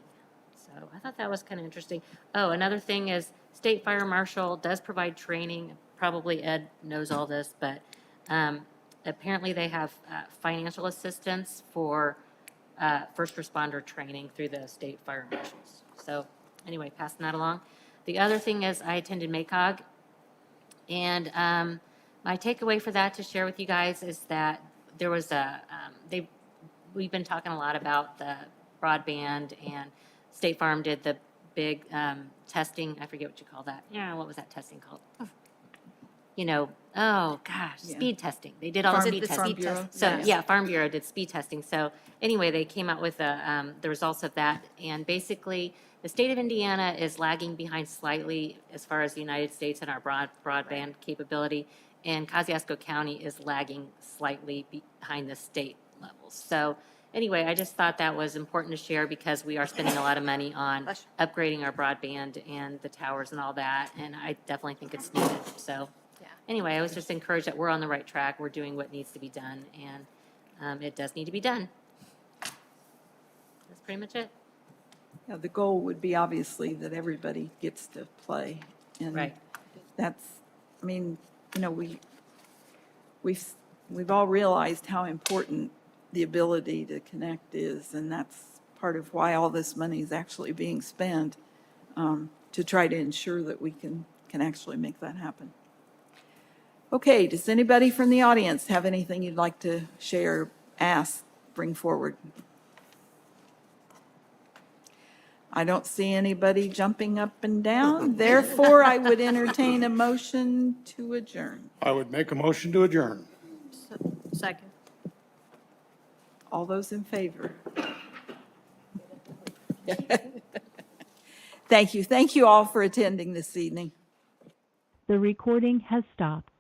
So I thought that was kind of interesting. Oh, another thing is State Fire Marshal does provide training. Probably Ed knows all this, but apparently they have financial assistance for first responder training through the State Fire Marshals. So anyway, passing that along. The other thing is I attended MACOG, and my takeaway for that to share with you guys is that there was we've been talking a lot about the broadband, and State Farm did the big testing. I forget what you call that. Yeah, what was that testing called? Oh gosh, speed testing. They did all the speed testing. So yeah, Farm Bureau did speed testing. So anyway, they came out with the results of that, and basically the state of Indiana is lagging behind slightly as far as the United States and our broadband capability, and Kosciuszko County is lagging slightly behind the state levels. So anyway, I just thought that was important to share, because we are spending a lot of money on upgrading our broadband and the towers and all that, and I definitely think it's needed. So anyway, I was just encouraged that we're on the right track. We're doing what needs to be done, and it does need to be done. That's pretty much it. Yeah, the goal would be obviously that everybody gets to play. And Right. that's, I mean, we've all realized how important the ability to connect is, and that's part of why all this money is actually being spent, to try to ensure that we can actually make that happen. Okay, does anybody from the audience have anything you'd like to share, ask, bring forward? I don't see anybody jumping up and down. Therefore, I would entertain a motion to adjourn. I would make a motion to adjourn. Second. All those in favor? Thank you. Thank you all for attending this evening. The recording has stopped.